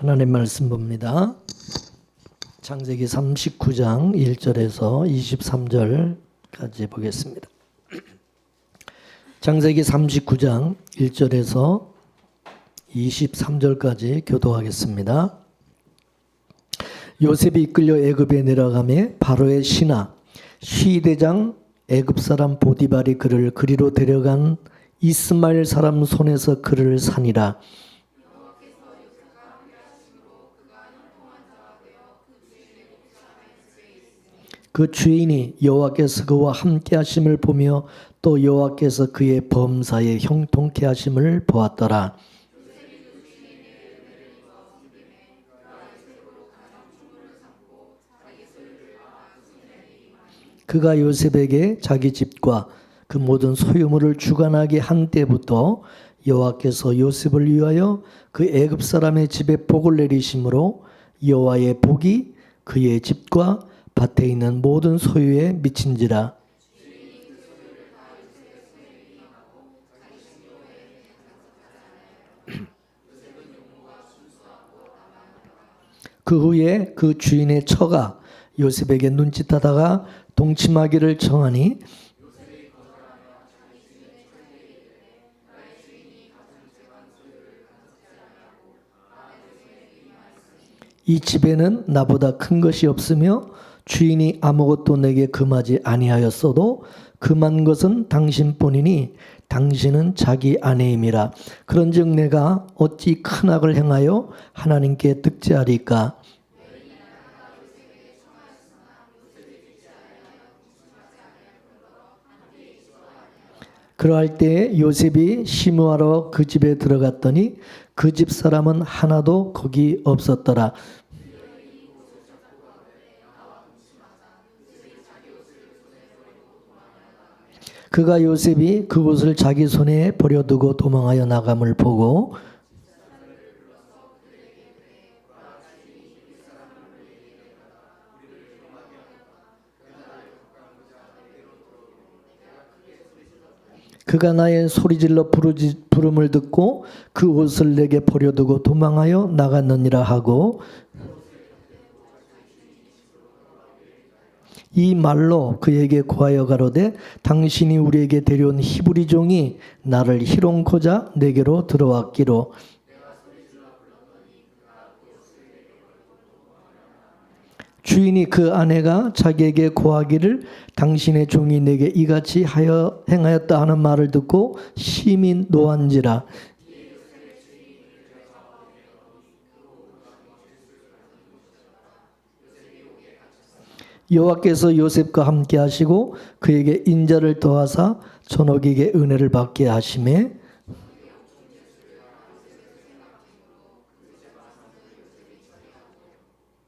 하나님 말씀 봅니다. 창세기 39장 1절에서 23절까지 보겠습니다. 창세기 39장 1절에서 23절까지 교도하겠습니다. 요셉이 이끌려 애굽에 내려가매 바로의 신하 시대장 애굽 사람 보디발이 그를 그리로 데려간 이스마엘 사람 손에서 그를 산이라. 그 주인이 여호와께서 그와 함께 하심을 보며 또 여호와께서 그의 범사에 형통케 하심을 보았더라. 그가 요셉에게 자기 집과 그 모든 소유물을 주관하게 한 때부터 여호와께서 요셉을 위하여 그 애굽 사람의 집에 복을 내리심으로 여호와의 복이 그의 집과 밭에 있는 모든 소유에 미친지라. 그 후에 그 주인의 처가 요셉에게 눈짓하다가 동침하기를 청하니 이 집에는 나보다 큰 것이 없으며 주인이 아무것도 내게 금하지 아니하였어도 금한 것은 당신뿐이니 당신은 자기 아내임이라. 그런즉 내가 어찌 큰 악을 행하여 하나님께 득죄하리까. 그러할 때에 요셉이 시무하러 그 집에 들어갔더니 그 집 사람은 하나도 거기 없었더라. 그가 요셉이 그곳을 자기 손에 버려두고 도망하여 나감을 보고 그가 나의 소리질러 부름을 듣고 그 옷을 내게 버려두고 도망하여 나갔느니라 하고 이 말로 그에게 고하여 가로되 당신이 우리에게 데려온 히브리 종이 나를 희롱코자 내게로 들어왔기로. 주인이 그 아내가 자기에게 고하기를 당신의 종이 내게 이같이 행하였다 하는 말을 듣고 심히 노한지라. 여호와께서 요셉과 함께 하시고 그에게 인자를 더하사 전옥에게 은혜를 받게 하시매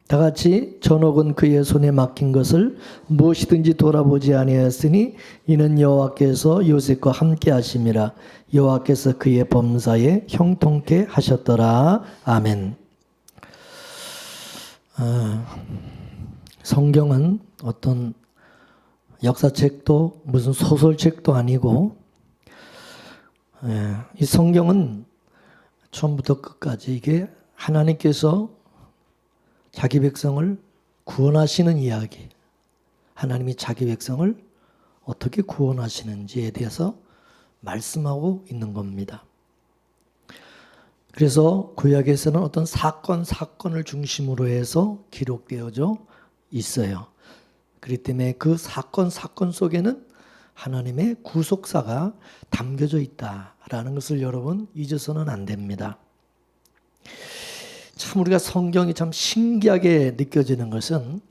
다같이 전옥은 그의 손에 맡긴 것을 무엇이든지 돌아보지 아니하였으니 이는 여호와께서 요셉과 함께 하심이라. 여호와께서 그의 범사에 형통케 하셨더라. 아멘. 성경은 어떤 역사책도 무슨 소설책도 아니고 이 성경은 처음부터 끝까지 이게 하나님께서 자기 백성을 구원하시는 이야기, 하나님이 자기 백성을 어떻게 구원하시는지에 대해서 말씀하고 있는 겁니다. 그래서 구약에서는 어떤 사건을 중심으로 해서 기록되어져 있어요. 그렇기 때문에 그 사건 속에는 하나님의 구속사가 담겨져 있다라는 것을 여러분 잊어서는 안 됩니다. 참 우리가 성경이 참 신기하게 느껴지는 것은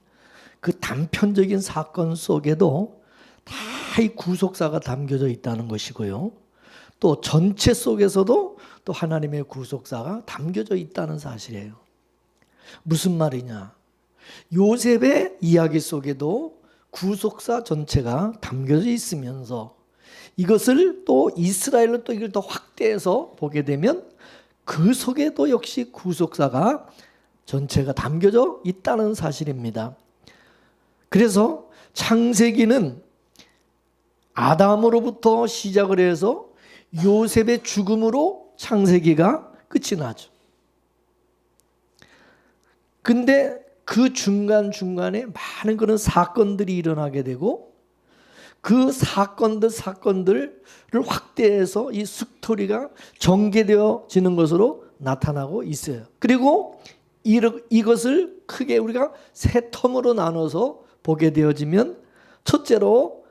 그 단편적인 사건 속에도 다 이 구속사가 담겨져 있다는 것이고요. 또 전체 속에서도 또 하나님의 구속사가 담겨져 있다는 사실이에요. 무슨 말이냐? 요셉의 이야기 속에도 구속사 전체가 담겨져 있으면서 이것을 또 이스라엘로 또 이걸 더 확대해서 보게 되면 그 속에도 역시 구속사가 전체가 담겨져 있다는 사실입니다. 그래서 창세기는 아담으로부터 시작을 해서 요셉의 죽음으로 창세기가 끝이 나죠. 근데 그 중간중간에 많은 그런 사건들이 일어나게 되고 그 사건들을 확대해서 이 스토리가 전개되어지는 것으로 나타나고 있어요. 그리고 이것을 크게 우리가 세 텀으로 나눠서 보게 되어지면 첫째로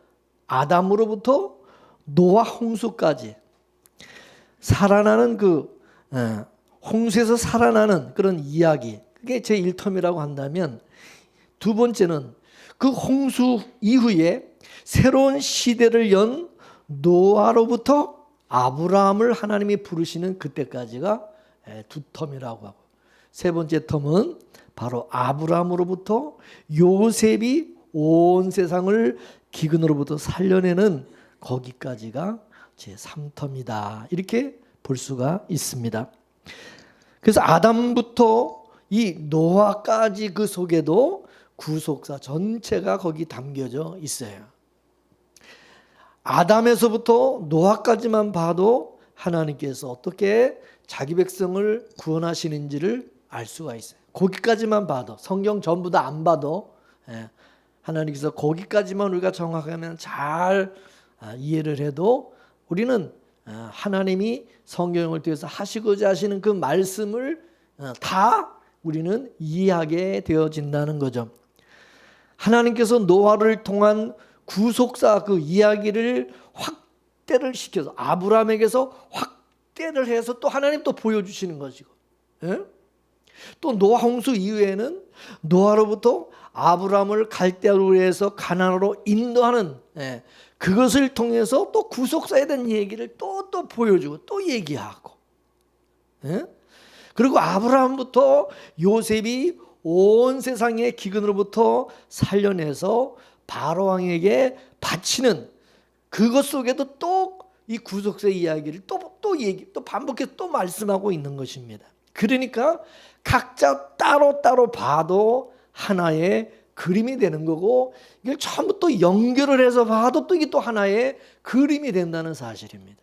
아담으로부터 노아 홍수까지 살아나는 홍수에서 살아나는 그런 이야기, 그게 제 1텀이라고 한다면, 두 번째는 그 홍수 이후에 새로운 시대를 연 노아로부터 아브라함을 하나님이 부르시는 그때까지가 두 텀이라고 하고, 세 번째 텀은 바로 아브라함으로부터 요셉이 온 세상을 기근으로부터 살려내는 거기까지가 제 3텀이다. 이렇게 볼 수가 있습니다. 그래서 아담부터 이 노아까지 그 속에도 구속사 전체가 거기 담겨져 있어요. 아담에서부터 노아까지만 봐도 하나님께서 어떻게 자기 백성을 구원하시는지를 알 수가 있어요. 거기까지만 봐도, 성경 전부 다 안 봐도 하나님께서 거기까지만 우리가 정확하게 잘 이해를 해도 우리는 하나님이 성경을 통해서 하시고자 하시는 그 말씀을 다 우리는 이해하게 되어진다는 거죠. 하나님께서 노아를 통한 구속사 그 이야기를 확대를 시켜서 아브라함에게서 확대를 해서 또 하나님 또 보여주시는 것이고, 또 노아 홍수 이후에는 노아로부터 아브라함을 갈대아로 해서 가나안으로 인도하는 그것을 통해서 또 구속사에 대한 얘기를 또 보여주고 또 얘기하고, 그리고 아브라함부터 요셉이 온 세상의 기근으로부터 살려내서 바로 왕에게 바치는 그것 속에도 또 이 구속사의 이야기를 또 반복해서 또 말씀하고 있는 것입니다. 그러니까 각자 따로 봐도 하나의 그림이 되는 거고, 이걸 전부 또 연결을 해서 봐도 또 이게 또 하나의 그림이 된다는 사실입니다.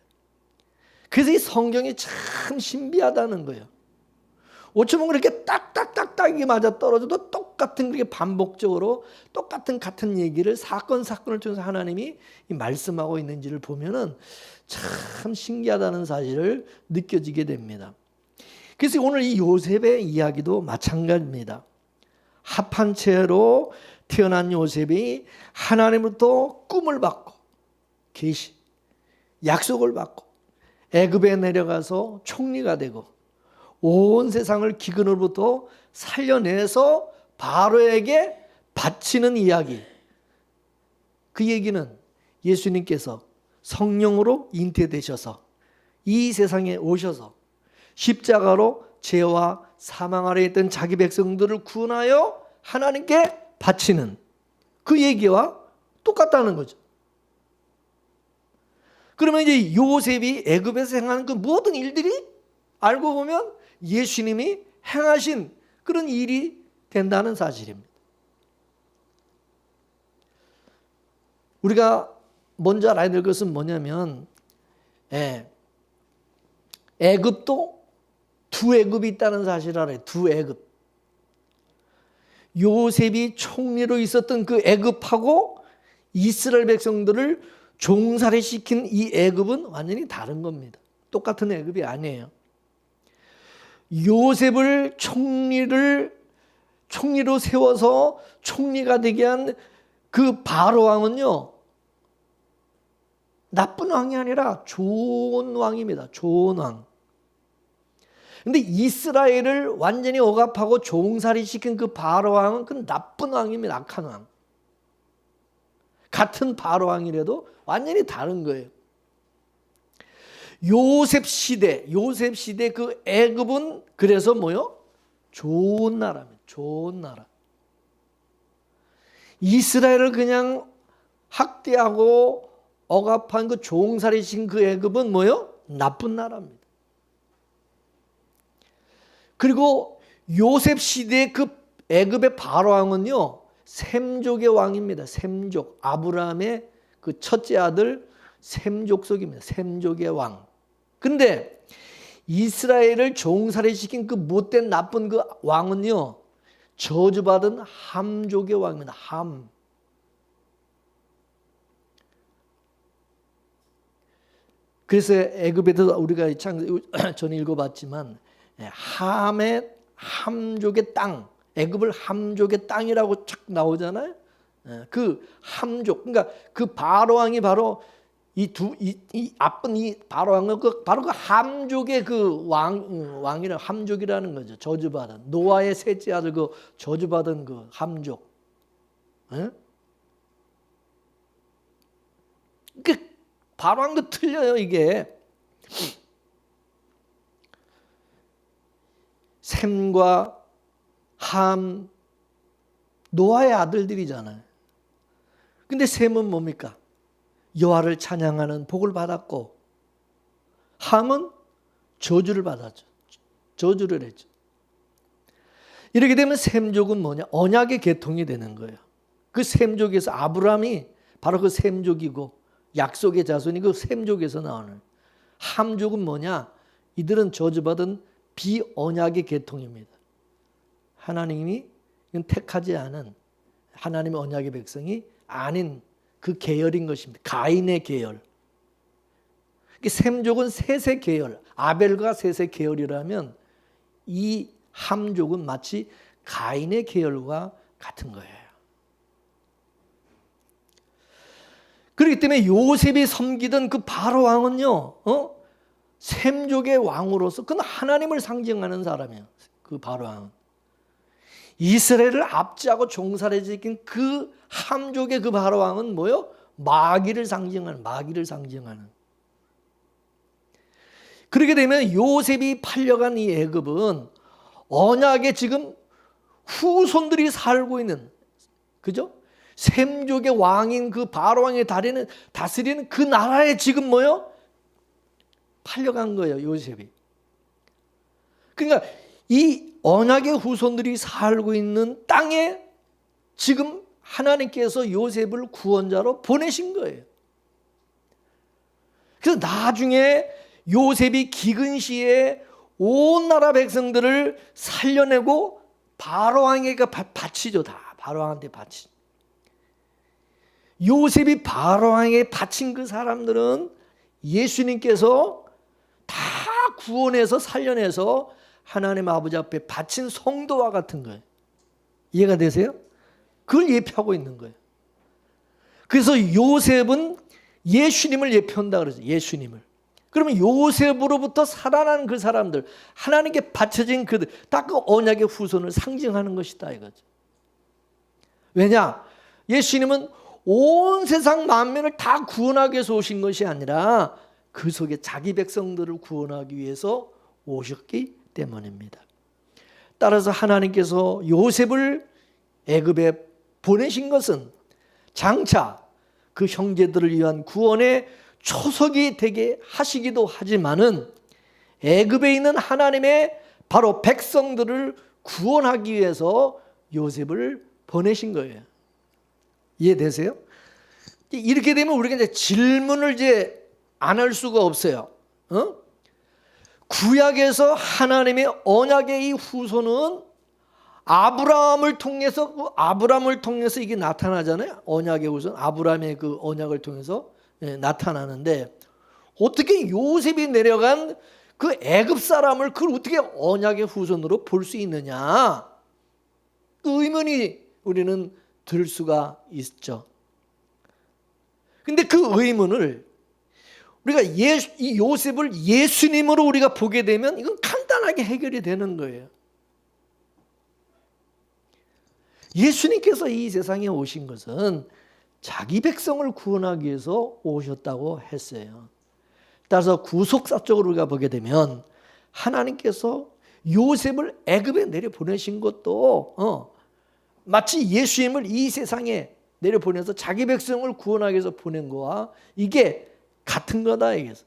그래서 이 성경이 참 신비하다는 거예요. 어쩌면 그렇게 딱딱딱딱이 맞아 떨어져도 똑같은 그렇게 반복적으로 같은 얘기를 사건을 통해서 하나님이 말씀하고 있는지를 보면은 참 신기하다는 사실을 느껴지게 됩니다. 그래서 오늘 이 요셉의 이야기도 마찬가지입니다. 합한 채로 태어난 요셉이 하나님으로부터 꿈을 받고 계시, 약속을 받고 애굽에 내려가서 총리가 되고 온 세상을 기근으로부터 살려내서 바로에게 바치는 이야기. 그 얘기는 예수님께서 성령으로 잉태되셔서 이 세상에 오셔서 십자가로 죄와 사망 아래 있던 자기 백성들을 구원하여 하나님께 바치는 그 얘기와 똑같다는 거죠. 그러면 이제 요셉이 애굽에서 행하는 그 모든 일들이 알고 보면 예수님이 행하신 그런 일이 된다는 사실입니다. 우리가 먼저 알아야 될 것은 뭐냐면, 애굽도 두 애굽이 있다는 사실을 알아요. 두 애굽. 요셉이 총리로 있었던 그 애굽하고 이스라엘 백성들을 종살이 시킨 이 애굽은 완전히 다른 겁니다. 똑같은 애굽이 아니에요. 요셉을 총리로 세워서 총리가 되게 한 그 바로 왕은요, 나쁜 왕이 아니라 좋은 왕입니다. 좋은 왕. 근데 이스라엘을 완전히 억압하고 종살이 시킨 그 바로 왕은 그 나쁜 왕입니다. 악한 왕. 같은 바로 왕이라도 완전히 다른 거예요. 요셉 시대 그 애굽은 그래서 뭐요? 좋은 나라입니다. 좋은 나라. 이스라엘을 그냥 학대하고 억압한 그 종살이신 그 애굽은 뭐요? 나쁜 나라입니다. 그리고 요셉 시대의 그 애굽의 바로 왕은요, 셈족의 왕입니다. 셈족, 아브라함의 그 첫째 아들 셈족속입니다. 셈족의 왕. 근데 이스라엘을 종살이시킨 그 못된 나쁜 그 왕은요, 저주받은 함족의 왕입니다. 함. 그래서 애굽에도 우리가 전에 읽어봤지만 함의 함족의 땅, 애굽을 함족의 땅이라고 착 나오잖아요. 그 함족, 그러니까 그 바로 왕이 바로 이 앞은 이 바로 왕은 바로 그 함족의 그 왕이라 함족이라는 거죠. 저주받은 노아의 셋째 아들 그 저주받은 그 함족. 그 바로 왕도 틀려요 이게. 셈과 함 노아의 아들들이잖아요. 근데 셈은 뭡니까? 여호와를 찬양하는 복을 받았고, 함은 저주를 받았죠. 저주를 했죠. 이렇게 되면 셈족은 뭐냐? 언약의 계통이 되는 거예요. 그 셈족에서 아브라함이 바로 그 셈족이고 약속의 자손이 그 셈족에서 나오는. 함족은 뭐냐? 이들은 저주받은 비언약의 계통입니다. 하나님이 택하지 않은 하나님의 언약의 백성이 아닌 그 계열인 것입니다. 가인의 계열. 셈족은 셋의 계열, 아벨과 셋의 계열이라면 이 함족은 마치 가인의 계열과 같은 거예요. 그렇기 때문에 요셉이 섬기던 그 바로 왕은요, 셈족의 왕으로서 그는 하나님을 상징하는 사람이에요. 그 바로 왕은 이스라엘을 압제하고 종살이 지킨 그 함족의 그 바로 왕은 뭐요? 마귀를 상징하는. 그렇게 되면 요셉이 팔려간 이 애굽은 언약의 지금 후손들이 살고 있는, 그죠? 셈족의 왕인 그 바로 왕의 다스리는 그 나라에 지금 뭐요? 팔려간 거예요, 요셉이. 그러니까 이 언약의 후손들이 살고 있는 땅에 지금 하나님께서 요셉을 구원자로 보내신 거예요. 그래서 나중에 요셉이 기근 시에 온 나라 백성들을 살려내고 바로 왕에게 바치죠. 다 바로 왕한테 바치. 요셉이 바로 왕에게 바친 그 사람들은 예수님께서 다 구원해서 살려내서 하나님 아버지 앞에 바친 성도와 같은 거예요. 이해가 되세요? 그걸 예표하고 있는 거예요. 그래서 요셉은 예수님을 예표한다 그러죠. 예수님을. 그러면 요셉으로부터 살아난 그 사람들, 하나님께 바쳐진 그들, 다 그 언약의 후손을 상징하는 것이다 이거죠. 왜냐? 예수님은 온 세상 만민을 다 구원하기 위해서 오신 것이 아니라 그 속에 자기 백성들을 구원하기 위해서 오셨기 때문입니다. 따라서 하나님께서 요셉을 애굽에 보내신 것은 장차 그 형제들을 위한 구원의 초석이 되게 하시기도 하지만은 애굽에 있는 하나님의 바로 백성들을 구원하기 위해서 요셉을 보내신 거예요. 이해되세요? 이렇게 되면 우리가 이제 질문을 이제 안 할 수가 없어요. 구약에서 하나님의 언약의 이 후손은 아브라함을 통해서 이게 나타나잖아요. 언약의 후손, 아브라함의 그 언약을 통해서 나타나는데 어떻게 요셉이 내려간 그 애굽 사람을 그걸 어떻게 언약의 후손으로 볼 수 있느냐? 그 의문이 우리는 들 수가 있죠. 근데 그 의문을 우리가 이 요셉을 예수님으로 우리가 보게 되면 이건 간단하게 해결이 되는 거예요. 예수님께서 이 세상에 오신 것은 자기 백성을 구원하기 위해서 오셨다고 했어요. 따라서 구속사적으로 우리가 보게 되면 하나님께서 요셉을 애굽에 내려보내신 것도 마치 예수님을 이 세상에 내려보내서 자기 백성을 구원하기 위해서 보낸 거와 이게 같은 거다 이게서.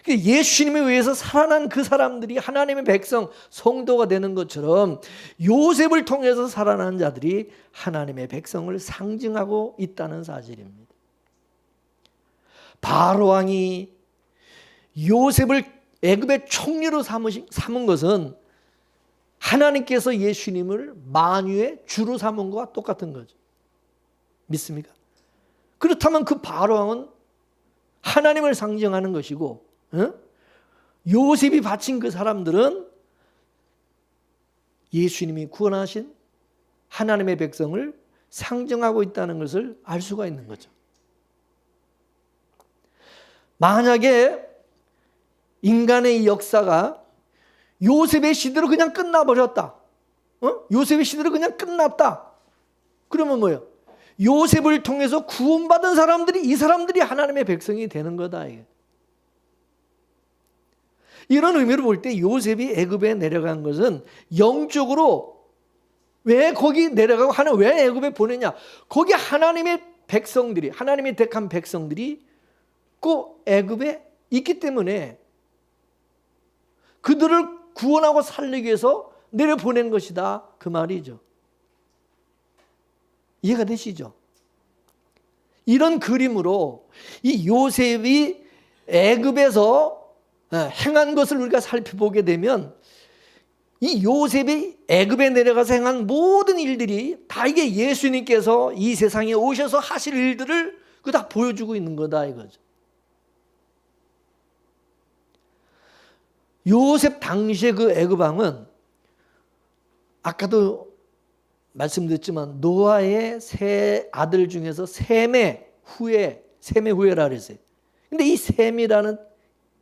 예수님에 의해서 살아난 그 사람들이 하나님의 백성, 성도가 되는 것처럼 요셉을 통해서 살아난 자들이 하나님의 백성을 상징하고 있다는 사실입니다. 바로 왕이 요셉을 애굽의 총리로 삼은 것은 하나님께서 예수님을 만유의 주로 삼은 것과 똑같은 거죠. 믿습니까? 그렇다면 그 바로왕은 하나님을 상징하는 것이고, 요셉이 바친 그 사람들은 예수님이 구원하신 하나님의 백성을 상징하고 있다는 것을 알 수가 있는 거죠. 만약에 인간의 이 역사가 요셉의 시대로 그냥 끝나버렸다. 요셉의 시대로 그냥 끝났다. 그러면 뭐예요? 요셉을 통해서 구원받은 사람들이, 이 사람들이 하나님의 백성이 되는 거다. 이런 의미로 볼 때 요셉이 애굽에 내려간 것은 영적으로 왜 거기 내려가고 왜 애굽에 보내냐? 거기 하나님의 백성들이, 하나님의 택한 백성들이 그 애굽에 있기 때문에 그들을 구원하고 살리기 위해서 내려보낸 것이다. 그 말이죠. 이해가 되시죠? 이런 그림으로 이 요셉이 애굽에서 행한 것을 우리가 살펴보게 되면 이 요셉이 애굽에 내려가서 행한 모든 일들이 다 이게 예수님께서 이 세상에 오셔서 하실 일들을 그 다 보여주고 있는 거다 이거죠. 요셉 당시의 그 애굽 왕은 아까도 말씀드렸지만 노아의 세 아들 중에서 셈의 후예라 그랬어요. 근데 이 셈이라는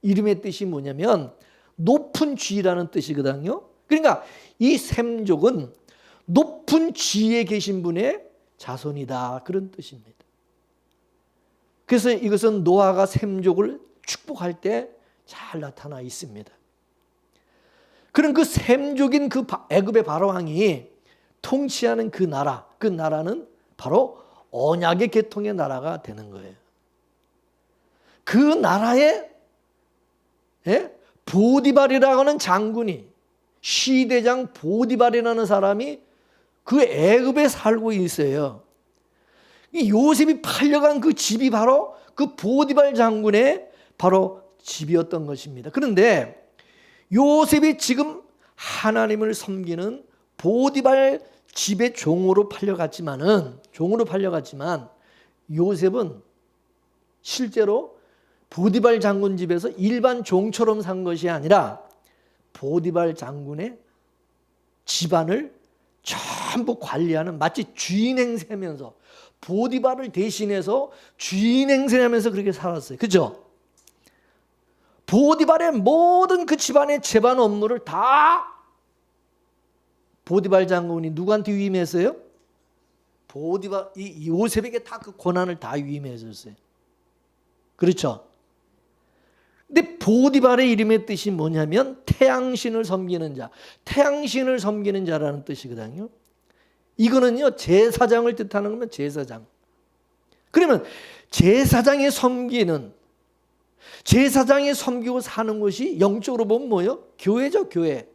이름의 뜻이 뭐냐면 높은 쥐라는 뜻이거든요. 그러니까 이 셈족은 높은 쥐에 계신 분의 자손이다. 그런 뜻입니다. 그래서 이것은 노아가 셈족을 축복할 때 잘 나타나 있습니다. 그런 그 셈족인 그 애굽의 바로왕이 통치하는 그 나라는 바로 언약의 계통의 나라가 되는 거예요. 그 나라에 보디발이라고 하는 장군이, 시대장 보디발이라는 사람이 그 애굽에 살고 있어요. 이 요셉이 팔려간 그 집이 바로 그 보디발 장군의 바로 집이었던 것입니다. 그런데 요셉이 지금 하나님을 섬기는 보디발 집의 종으로 팔려갔지만 요셉은 실제로 보디발 장군 집에서 일반 종처럼 산 것이 아니라 보디발 장군의 집안을 전부 관리하는, 마치 주인 행세하면서 보디발을 대신해서 주인 행세하면서 그렇게 살았어요. 그죠? 보디발의 모든 그 집안의 재반 업무를 다 보디발 장군이 누구한테 위임했어요? 이 요셉에게 다 그 권한을 다 위임했었어요. 그렇죠? 근데 보디발의 이름의 뜻이 뭐냐면 태양신을 섬기는 자, 태양신을 섬기는 자라는 뜻이거든요. 이거는요, 제사장을 뜻하는 거면 제사장. 그러면 제사장이 섬기고 사는 것이 영적으로 보면 뭐예요? 교회죠, 교회.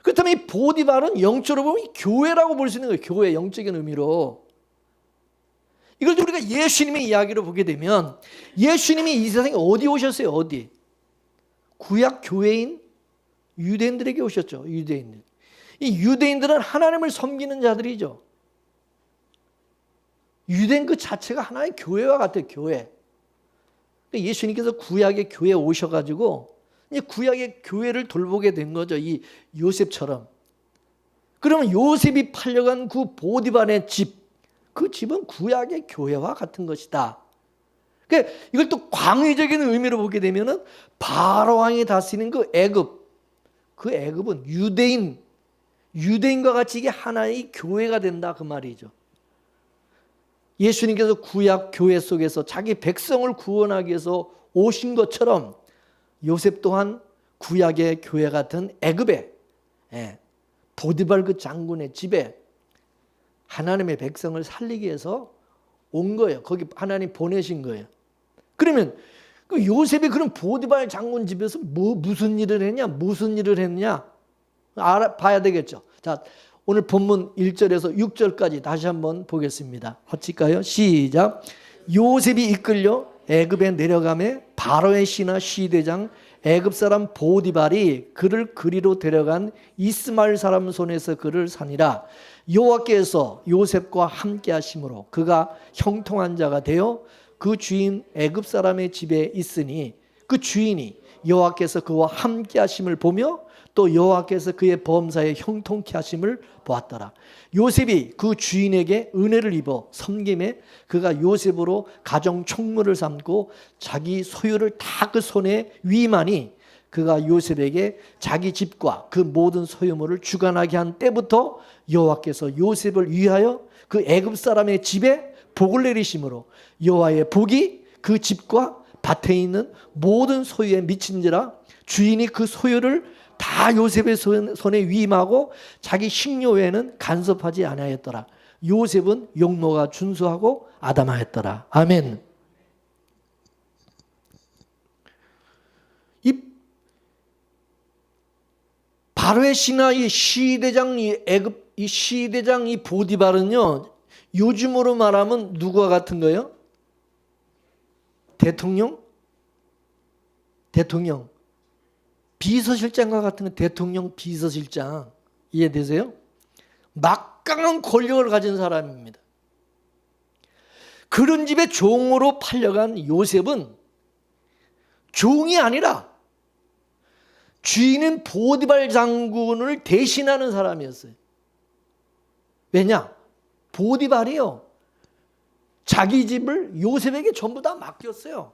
그렇다면 이 보디발은 영적으로 보면 교회라고 볼 수 있는 거예요. 교회, 영적인 의미로. 이걸 우리가 예수님의 이야기로 보게 되면 예수님이 이 세상에 어디 오셨어요? 어디? 구약 교회인 유대인들에게 오셨죠. 유대인들. 이 유대인들은 하나님을 섬기는 자들이죠. 유대인 그 자체가 하나의 교회와 같아요. 교회. 예수님께서 구약의 교회에 오셔가지고 이제 구약의 교회를 돌보게 된 거죠. 이 요셉처럼. 그러면 요셉이 팔려간 그 보디발의 집, 그 집은 구약의 교회와 같은 것이다. 그러니까 이걸 또 광의적인 의미로 보게 되면은 바로왕이 다스리는 그 애굽은 유대인과 같이 이게 하나의 교회가 된다 그 말이죠. 예수님께서 구약 교회 속에서 자기 백성을 구원하기 위해서 오신 것처럼 요셉 또한 구약의 교회 같은 애굽에 보디발 그 장군의 집에 하나님의 백성을 살리기 위해서 온 거예요. 거기 하나님 보내신 거예요. 그러면 그 요셉이 그런 보디발 장군 집에서 무슨 일을 했냐? 봐야 되겠죠. 자, 오늘 본문 1절에서 6절까지 다시 한번 보겠습니다. 같이까요? 시작. 요셉이 이끌려 애굽에 내려가매 바로의 신하 시대장 애굽 사람 보디발이 그를 그리로 데려간 이스마엘 사람 손에서 그를 사니라. 여호와께서 요셉과 함께 하심으로 그가 형통한 자가 되어 그 주인 애굽 사람의 집에 있으니 그 주인이 여호와께서 그와 함께 하심을 보며 또 여호와께서 그의 범사에 형통케 하심을 보았더라. 요셉이 그 주인에게 은혜를 입어 섬김에 그가 요셉으로 가정 총무를 삼고 자기 소유를 다 그 손에 위임하니 그가 요셉에게 자기 집과 그 모든 소유물을 주관하게 한 때부터 여호와께서 요셉을 위하여 그 애굽 사람의 집에 복을 내리심으로 여호와의 복이 그 집과 밭에 있는 모든 소유에 미친지라. 주인이 그 소유를 다 요셉의 손에 위임하고 자기 식료 외에는 간섭하지 아니하였더라. 요셉은 용모가 준수하고 아담하였더라. 아멘. 이 바로의 신하 이 시대장 이 애굽 이 시대장 이 보디발은요, 요즘으로 말하면 누구와 같은 거예요? 대통령? 비서실장과 같은 거. 대통령 비서실장. 이해되세요? 막강한 권력을 가진 사람입니다. 그런 집에 종으로 팔려간 요셉은 종이 아니라 주인인 보디발 장군을 대신하는 사람이었어요. 왜냐? 보디발이요, 자기 집을 요셉에게 전부 다 맡겼어요.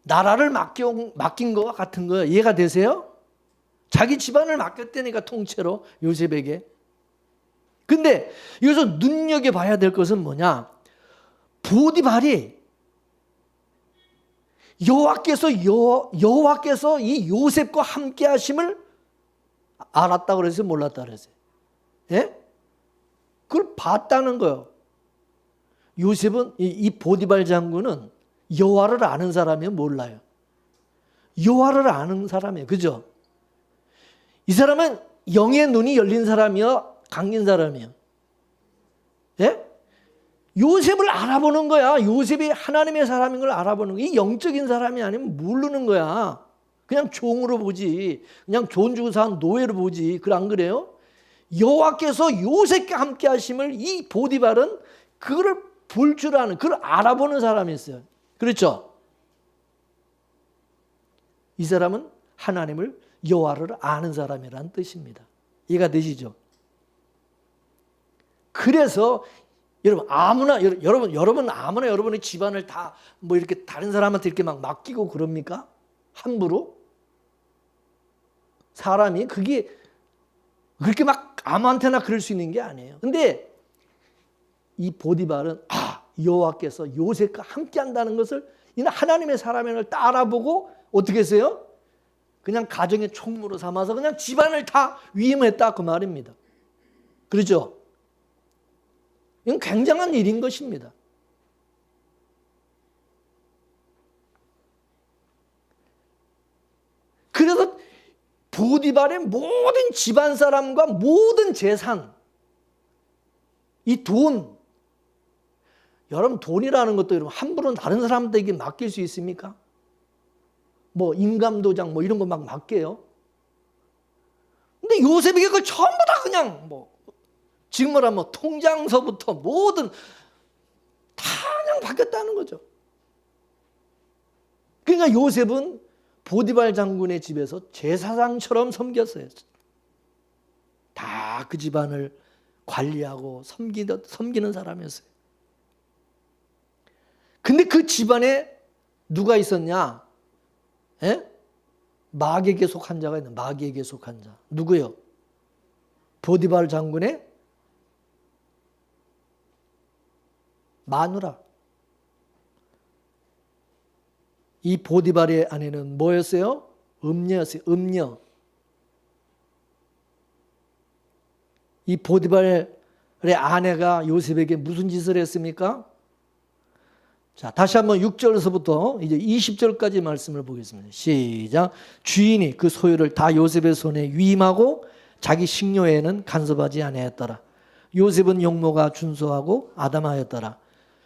나라를 맡긴 것과 같은 거예요. 이해가 되세요? 자기 집안을 맡겼다니까, 통째로 요셉에게. 근데 여기서 눈여겨봐야 될 것은 뭐냐? 보디발이 여호와께서 이 요셉과 함께 하심을 알았다고 그랬어요? 몰랐다고 그랬어요? 예? 그걸 봤다는 거예요. 요셉은, 이 보디발 장군은 여호와를 아는 사람이에요? 몰라요? 여호와를 아는 사람이에요. 그죠? 이 사람은 영의 눈이 열린 사람이요, 감긴 사람이에요? 예? 요셉을 알아보는 거야. 요셉이 하나님의 사람인 걸 알아보는 거야. 이 영적인 사람이 아니면 모르는 거야. 그냥 종으로 보지. 그냥 돈 주고 산 노예로 보지. 안 그래요? 여호와께서 요셉과 함께 하심을 이 보디발은 그거를 볼 줄 아는, 그걸 알아보는 사람이었어요. 그렇죠? 이 사람은 하나님을, 여호와를 아는 사람이라는 뜻입니다. 이해가 되시죠? 그래서 여러분 아무나 여러분의 집안을 다 뭐 이렇게 다른 사람한테 이렇게 막 맡기고 그럽니까? 함부로? 사람이 그게 그렇게 막 아무한테나 그럴 수 있는 게 아니에요. 근데 이 보디발은 여호와께서 요셉과 함께 한다는 것을, 이는 하나님의 사람을 딱 알아보고 어떻게 했어요? 그냥 가정의 총무로 삼아서 그냥 집안을 다 위임했다, 그 말입니다. 그렇죠? 이건 굉장한 일인 것입니다. 그래서 보디발의 모든 집안 사람과 모든 재산, 이 돈, 여러분 돈이라는 것도 여러분 함부로 다른 사람들에게 맡길 수 있습니까? 뭐 인감도장 뭐 이런 거 막 맡겨요. 근데 요셉에게 그걸 전부 다 그냥 뭐 지금 말하면 통장서부터 모든 다 그냥 바뀌었다는 거죠. 그러니까 요셉은 보디발 장군의 집에서 제사장처럼 섬겼어요. 다 그 집안을 관리하고 섬기는 사람이었어요. 근데 그 집안에 누가 있었냐? 예? 마귀에게 속한 자가 있는, 마귀에게 속한 자. 누구요? 보디발 장군의 마누라. 이 보디발의 아내는 뭐였어요? 음녀였어요. 음녀. 이 보디발의 아내가 요셉에게 무슨 짓을 했습니까? 자, 다시 한번 6절에서부터 이제 20절까지 말씀을 보겠습니다. 시작. 주인이 그 소유를 다 요셉의 손에 위임하고 자기 식료에는 간섭하지 아니하였더라. 요셉은 용모가 준수하고 아담하였더라.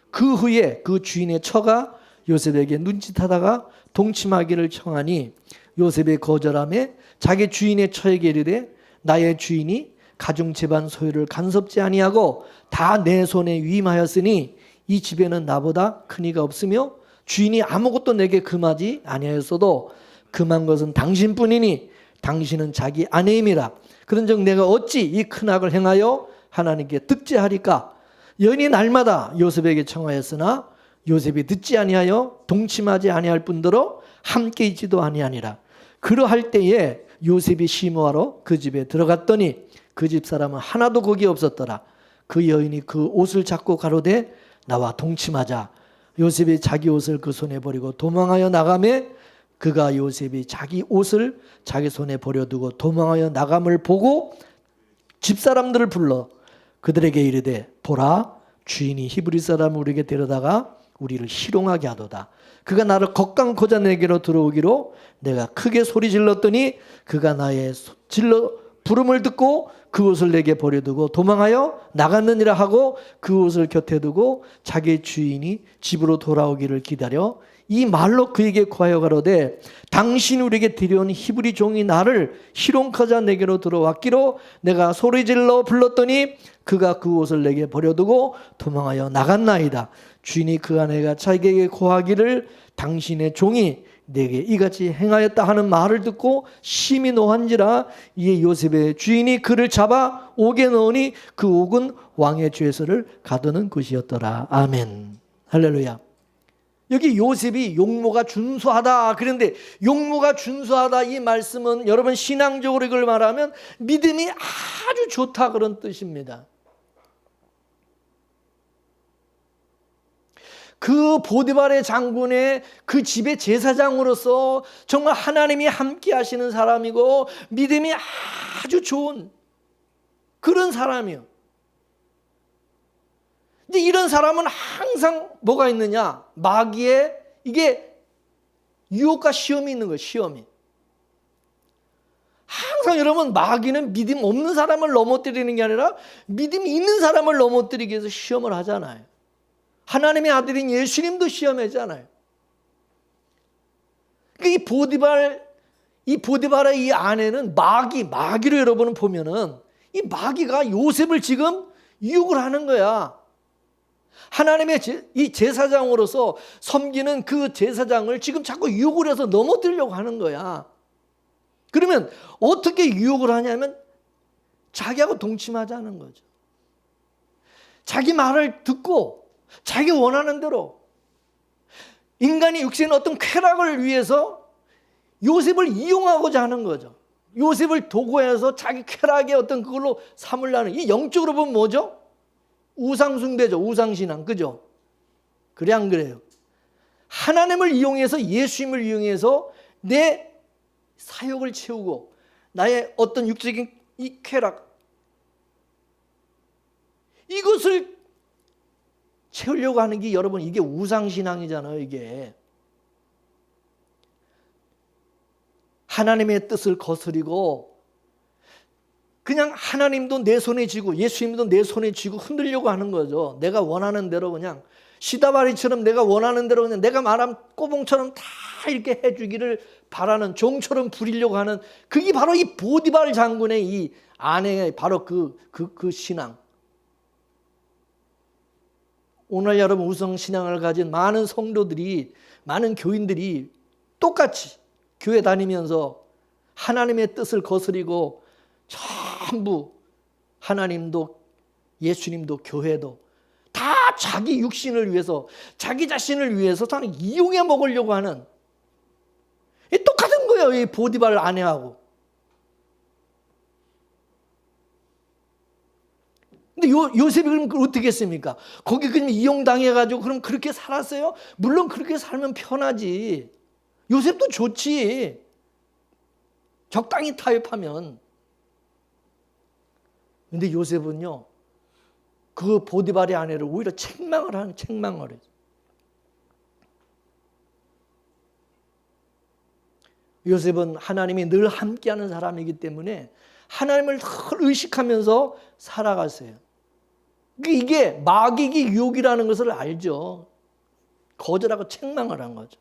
그 후에 그 주인의 처가 요셉에게 눈짓하다가 동침하기를 청하니 요셉의 거절함에 자기 주인의 처에게 이르되 나의 주인이 가중 집안 소유를 간섭지 아니하고 다 내 손에 위임하였으니 이 집에는 나보다 큰 이가 없으며 주인이 아무것도 내게 금하지 아니하였어도 금한 것은 당신뿐이니 당신은 자기 아내임이라. 그런즉 내가 어찌 이 큰 악을 행하여 하나님께 득죄하리까. 연이 날마다 요셉에게 청하였으나 요셉이 듣지 아니하여 동침하지 아니할 뿐더러 함께 있지도 아니하니라. 그러할 때에 요셉이 심호하러 그 집에 들어갔더니 그 집 사람은 하나도 거기 없었더라. 그 여인이 그 옷을 잡고 가로되 나와 동침하자. 요셉이 자기 옷을 그 손에 버리고 도망하여 나가매 그가 요셉이 자기 옷을 자기 손에 버려두고 도망하여 나감을 보고 집사람들을 불러 그들에게 이르되 보라 주인이 히브리 사람을 우리에게 데려다가 우리를 희롱하게 하도다. 그가 나를 걷강코자 내게로 들어오기로 내가 크게 소리 질렀더니 그가 나의 부름을 듣고 그 옷을 내게 버려두고 도망하여 나갔느니라 하고 그 옷을 곁에 두고 자기 주인이 집으로 돌아오기를 기다려 이 말로 그에게 구하여 가로되 당신이 우리에게 들여온 히브리 종이 나를 희롱하자 내게로 들어왔기로 내가 소리질러 불렀더니 그가 그 옷을 내게 버려두고 도망하여 나갔나이다. 주인이 그 아내가 자기에게 고하기를 당신의 종이 내게 이같이 행하였다 하는 말을 듣고 심히 노한지라. 이에 요셉의 주인이 그를 잡아 옥에 넣으니 그 옥은 왕의 죄서를 가두는 곳이었더라. 아멘. 할렐루야. 여기 요셉이 용모가 준수하다 그런데 용모가 준수하다 이 말씀은 여러분 신앙적으로 이걸 말하면 믿음이 아주 좋다 그런 뜻입니다. 그 보디발의 장군의 그 집의 제사장으로서 정말 하나님이 함께 하시는 사람이고 믿음이 아주 좋은 그런 사람이요. 근데 이런 사람은 항상 뭐가 있느냐? 마귀의 이게 유혹과 시험이 있는 거예요. 시험이. 항상 여러분 마귀는 믿음 없는 사람을 넘어뜨리는 게 아니라 믿음이 있는 사람을 넘어뜨리기 위해서 시험을 하잖아요. 하나님의 아들인 예수님도 시험했잖아요. 이 보디발의 이 아내는 마귀로 여러분은 보면은 이 마귀가 요셉을 지금 유혹을 하는 거야. 하나님의 이 제사장으로서 섬기는 그 제사장을 지금 자꾸 유혹을 해서 넘어뜨리려고 하는 거야. 그러면 어떻게 유혹을 하냐면 자기하고 동침하자는 거죠. 자기 말을 듣고 자기 원하는 대로 인간이 육신의 어떤 쾌락을 위해서 요셉을 이용하고자 하는 거죠. 요셉을 도구해서 자기 쾌락의 어떤 그걸로 삼으려는 이 영적으로 보면 뭐죠? 우상숭배죠. 우상신앙. 그죠? 그래 안 그래요? 하나님을 이용해서 예수님을 이용해서 내 사욕을 채우고 나의 어떤 육적인 이 쾌락 이것을 채우려고 하는 게 여러분 이게 우상신앙이잖아요. 이게 하나님의 뜻을 거스리고 그냥 하나님도 내 손에 쥐고 예수님도 내 손에 쥐고 흔들려고 하는 거죠. 내가 원하는 대로 그냥 시다바리처럼 내가 원하는 대로 그냥 내가 말한 꼬봉처럼 다 이렇게 해주기를 바라는 종처럼 부리려고 하는 그게 바로 이 보디발 장군의 이 아내의 바로 그 신앙. 오늘 여러분 우상신앙을 가진 많은 성도들이 많은 교인들이 똑같이 교회 다니면서 하나님의 뜻을 거스리고 전부 하나님도 예수님도 교회도 다 자기 육신을 위해서 자기 자신을 위해서 다 이용해 먹으려고 하는 똑같은 거예요. 이 보디발 아내하고. 근데 요셉이 그럼 어떻게 했습니까? 거기 그냥 이용당해가지고 그럼 그렇게 살았어요? 물론 그렇게 살면 편하지. 요셉도 좋지. 적당히 타협하면. 근데 요셉은요, 그 보디발의 아내를 오히려 책망을 해요. 요셉은 하나님이 늘 함께하는 사람이기 때문에 하나님을 늘 의식하면서 살아갔어요. 이게 마귀의 유혹이라는 것을 알죠. 거절하고 책망을 한 거죠.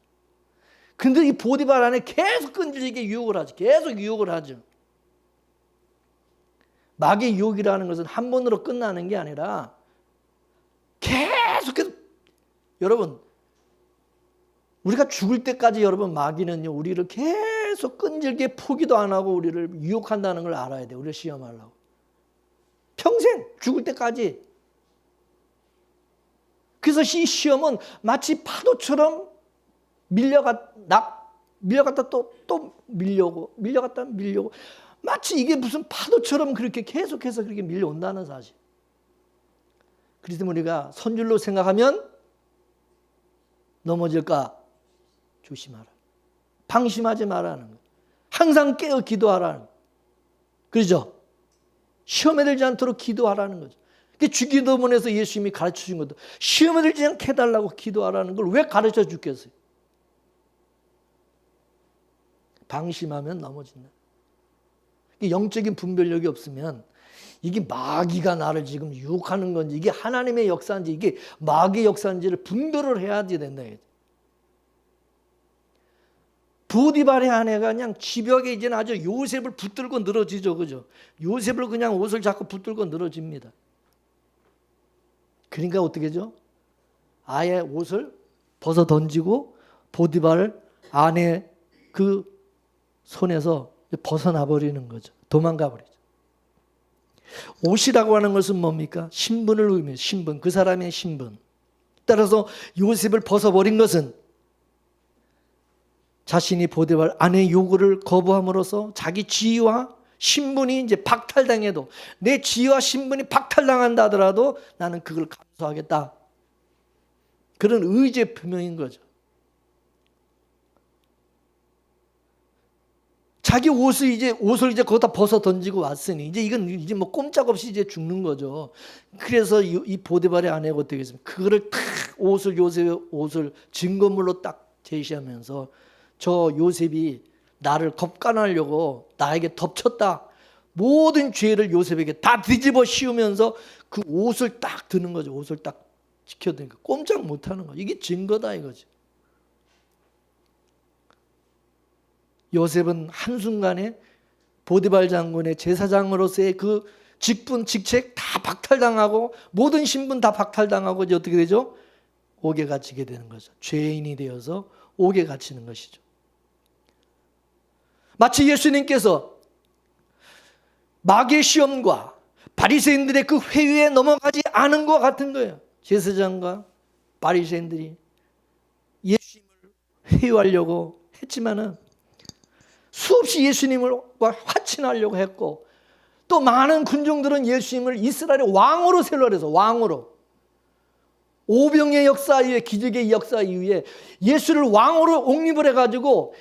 근데 이 보디발 안에 계속 끈질기게 유혹을 하죠. 계속 유혹을 하죠. 마귀의 유혹이라는 것은 한 번으로 끝나는 게 아니라 계속해서, 여러분, 우리가 죽을 때까지 여러분 마귀는요, 우리를 계속 끈질기게 포기도 안 하고 우리를 유혹한다는 걸 알아야 돼요. 우리를 시험하려고. 평생 죽을 때까지. 그래서 이 시험은 마치 파도처럼 밀려갔다 또 밀려갔다 밀려오고, 마치 이게 무슨 파도처럼 그렇게 계속해서 그렇게 밀려온다는 사실. 그래서 우리가 선줄로 생각하면 넘어질까 조심하라. 방심하지 말라는 거. 항상 깨어 기도하라는 거. 그렇죠? 시험에 들지 않도록 기도하라는 거죠. 주기도문에서 예수님이 가르쳐 준 것도 시험에 들지 않게 해달라고 기도하라는 걸 왜 가르쳐 주겠어요? 방심하면 넘어진다. 영적인 분별력이 없으면 이게 마귀가 나를 지금 유혹하는 건지 이게 하나님의 역사인지 이게 마귀의 역사인지를 분별을 해야지 된다. 보디발의 아내가 그냥 집벽에 이제는 아주 요셉을 붙들고 늘어지죠. 그죠? 요셉을 그냥 옷을 잡고 붙들고 늘어집니다. 그러니까 어떻게 하죠? 아예 옷을 벗어 던지고 보디발 아내 그 손에서 벗어나 버리는 거죠. 도망가 버리죠. 옷이라고 하는 것은 뭡니까? 신분을 의미해요. 신분, 그 사람의 신분. 따라서 요셉을 벗어버린 것은 자신이 보디발 아내의 요구를 거부함으로써 자기 지위와 신분이 이제 박탈당해도, 내 지위와 신분이 박탈당한다 하더라도 나는 그걸 감수하겠다. 그런 의지의 표명인 거죠. 자기 옷을 이제 거기다 벗어 던지고 왔으니 이건 이제 뭐 꼼짝없이 이제 죽는 거죠. 그래서 이 보디발의 아내가 어떻게 했습니까? 그거를 탁 요셉의 옷을 증거물로 딱 제시하면서 저 요셉이 나를 겁간하려고 나에게 덮쳤다. 모든 죄를 요셉에게 다 뒤집어 씌우면서 그 옷을 딱 드는 거죠. 옷을 딱 지켜드니까 꼼짝 못하는 거죠. 이게 증거다 이거죠. 요셉은 한순간에 보디발 장군의 제사장으로서의 그 직분, 직책 다 박탈당하고 모든 신분 다 박탈당하고 이제 어떻게 되죠? 옥에 갇히게 되는 거죠. 죄인이 되어서 옥에 갇히는 것이죠. 마치 예수님께서 마귀의 시험과 바리새인들의 그 회유에 넘어가지 않은 것 같은 거예요. 제사장과 바리새인들이 예수님을 회유하려고 했지만은 수없이 예수님을 화친하려고 했고, 또 많은 군중들은 예수님을 이스라엘의 왕으로 세우려고 해서 왕으로, 오병의 역사 이후에, 기적의 역사 이후에 예수를 왕으로 옹립을 해가지고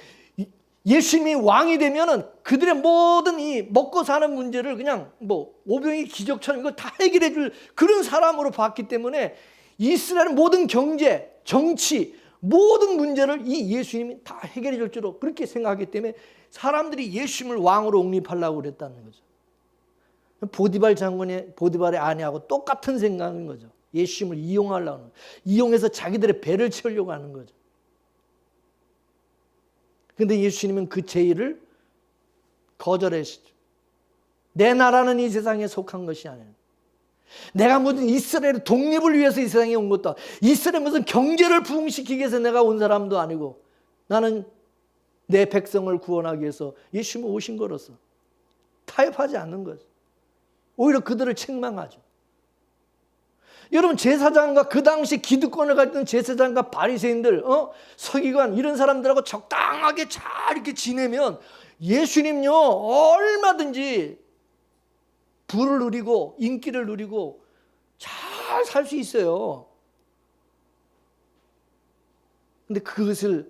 예수님이 왕이 되면은 그들의 모든 이 먹고 사는 문제를 그냥 뭐 오병의 기적처럼 이거 다 해결해 줄 그런 사람으로 봤기 때문에 이스라엘의 모든 경제, 정치, 모든 문제를 이 예수님이 다 해결해 줄 줄로 그렇게 생각하기 때문에 사람들이 예수님을 왕으로 옹립하려고 그랬다는 거죠. 보디발의 아내하고 똑같은 생각인 거죠. 예수님을 이용하려고 하는 거죠. 이용해서 자기들의 배를 채우려고 하는 거죠. 그런데 예수님은 그 제의를 거절하시죠. 내 나라는 이 세상에 속한 것이 아니야. 내가 무슨 이스라엘의 독립을 위해서 이 세상에 온 것도, 이스라엘 무슨 경제를 부흥시키기 위해서 내가 온 사람도 아니고, 나는 내 백성을 구원하기 위해서 예수님은 오신 거로서 타협하지 않는 거죠. 오히려 그들을 책망하죠. 여러분, 제사장과 그 당시 기득권을 가졌던 제사장과 바리새인들, 서기관 이런 사람들하고 적당하게 잘 이렇게 지내면 예수님요 얼마든지 부를 누리고 인기를 누리고 잘 살 수 있어요. 근데 그것을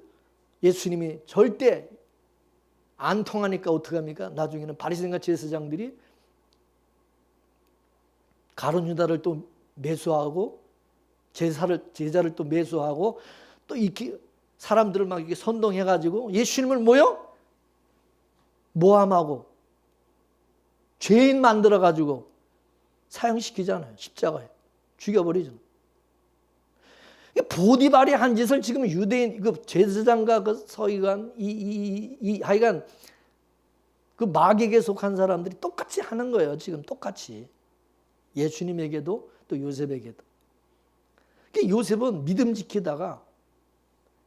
예수님이 절대 안 통하니까 어떡합니까? 나중에는 바리새인과 제사장들이 가룟 유다를 또 매수하고 제자를 또 매수하고 또 이렇게 사람들을 막 이렇게 선동해가지고 예수님을 모함하고 죄인 만들어가지고 사형시키잖아요. 십자가에 죽여버리죠. 보디발이 한 짓을 지금 유대인 그 제사장과 그 서기관 하여간 그 마귀에게 속한 사람들이 똑같이 하는 거예요. 지금 똑같이. 예수님에게도 또 요셉에게도. 요셉은 믿음 지키다가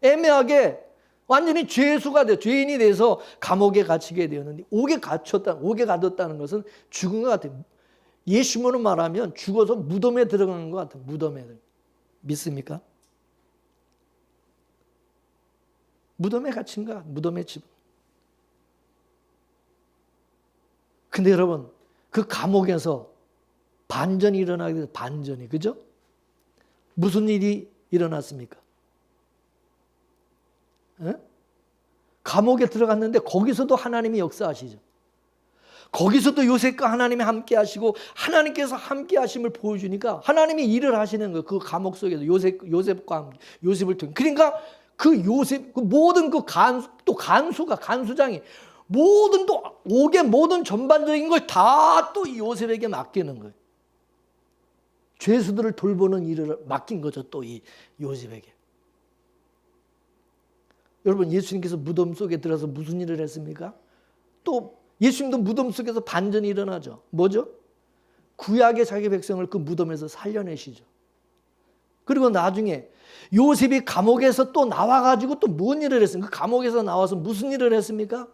애매하게 완전히 죄수가 돼, 죄인이 돼서 감옥에 갇히게 되었는데, 옥에 가뒀다는 것은 죽은 것 같아요. 예수님으로 말하면 죽어서 무덤에 들어간 것 같아요. 무덤에. 믿습니까? 무덤에 갇힌 것 같아요. 무덤에 집. 근데 여러분, 그 감옥에서 반전이 일어나게 돼서 반전이, 그죠? 무슨 일이 일어났습니까? 에? 감옥에 들어갔는데 거기서도 하나님이 역사하시죠. 거기서도 요셉과 하나님이 함께 하시고 하나님께서 함께 하심을 보여주니까 하나님이 일을 하시는 거예요. 그 감옥 속에서 요셉과 함께, 요셉을 통해. 그러니까 그 요셉, 그 모든 그 간수장이 모든 또 옥의 모든 전반적인 걸 다 또 요셉에게 맡기는 거예요. 죄수들을 돌보는 일을 맡긴 거죠. 또 이 요셉에게. 여러분, 예수님께서 무덤 속에 들어서 무슨 일을 했습니까? 또 예수님도 무덤 속에서 반전이 일어나죠. 뭐죠? 구약의 자기 백성을 그 무덤에서 살려내시죠. 그리고 나중에 요셉이 감옥에서 또 나와가지고 또 뭔 일을 했습니까? 그 감옥에서 나와서 무슨 일을 했습니까?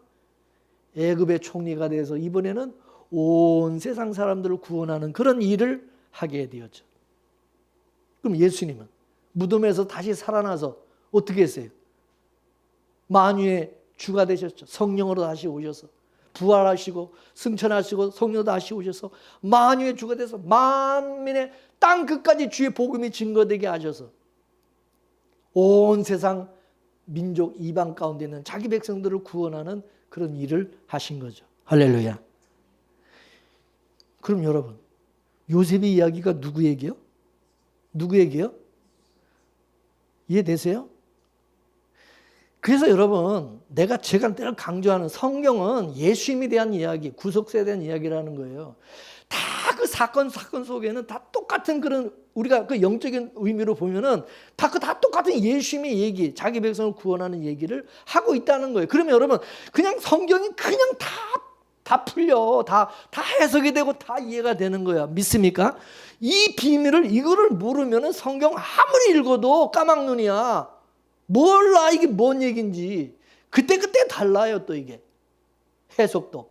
애굽의 총리가 돼서 이번에는 온 세상 사람들을 구원하는 그런 일을 하게 되었죠. 그럼 예수님은 무덤에서 다시 살아나서 어떻게 했어요? 만유의 주가 되셨죠. 성령으로 다시 오셔서 부활하시고 승천하시고 성령으로 다시 오셔서 만유의 주가 돼서 만민의 땅 끝까지 주의 복음이 증거되게 하셔서 온 세상 민족 이방 가운데 있는 자기 백성들을 구원하는 그런 일을 하신 거죠. 할렐루야. 그럼 여러분, 요셉의 이야기가 누구 얘기요? 누구 얘기요? 이해되세요? 그래서 여러분, 제가 늘 강조하는 성경은 예수님에 대한 이야기, 구속사에 대한 이야기라는 거예요. 다 그 사건 속에는 다 똑같은 그런, 우리가 그 영적인 의미로 보면은 다 똑같은 예수님의 얘기, 자기 백성을 구원하는 얘기를 하고 있다는 거예요. 그러면 여러분, 그냥 성경이 그냥 다 풀려. 다 해석이 되고 다 이해가 되는 거야. 믿습니까? 이 비밀을, 이거를 모르면은 성경 아무리 읽어도 까막눈이야. 몰라, 이게 뭔 얘기인지. 그때 달라요, 또 이게. 해석도.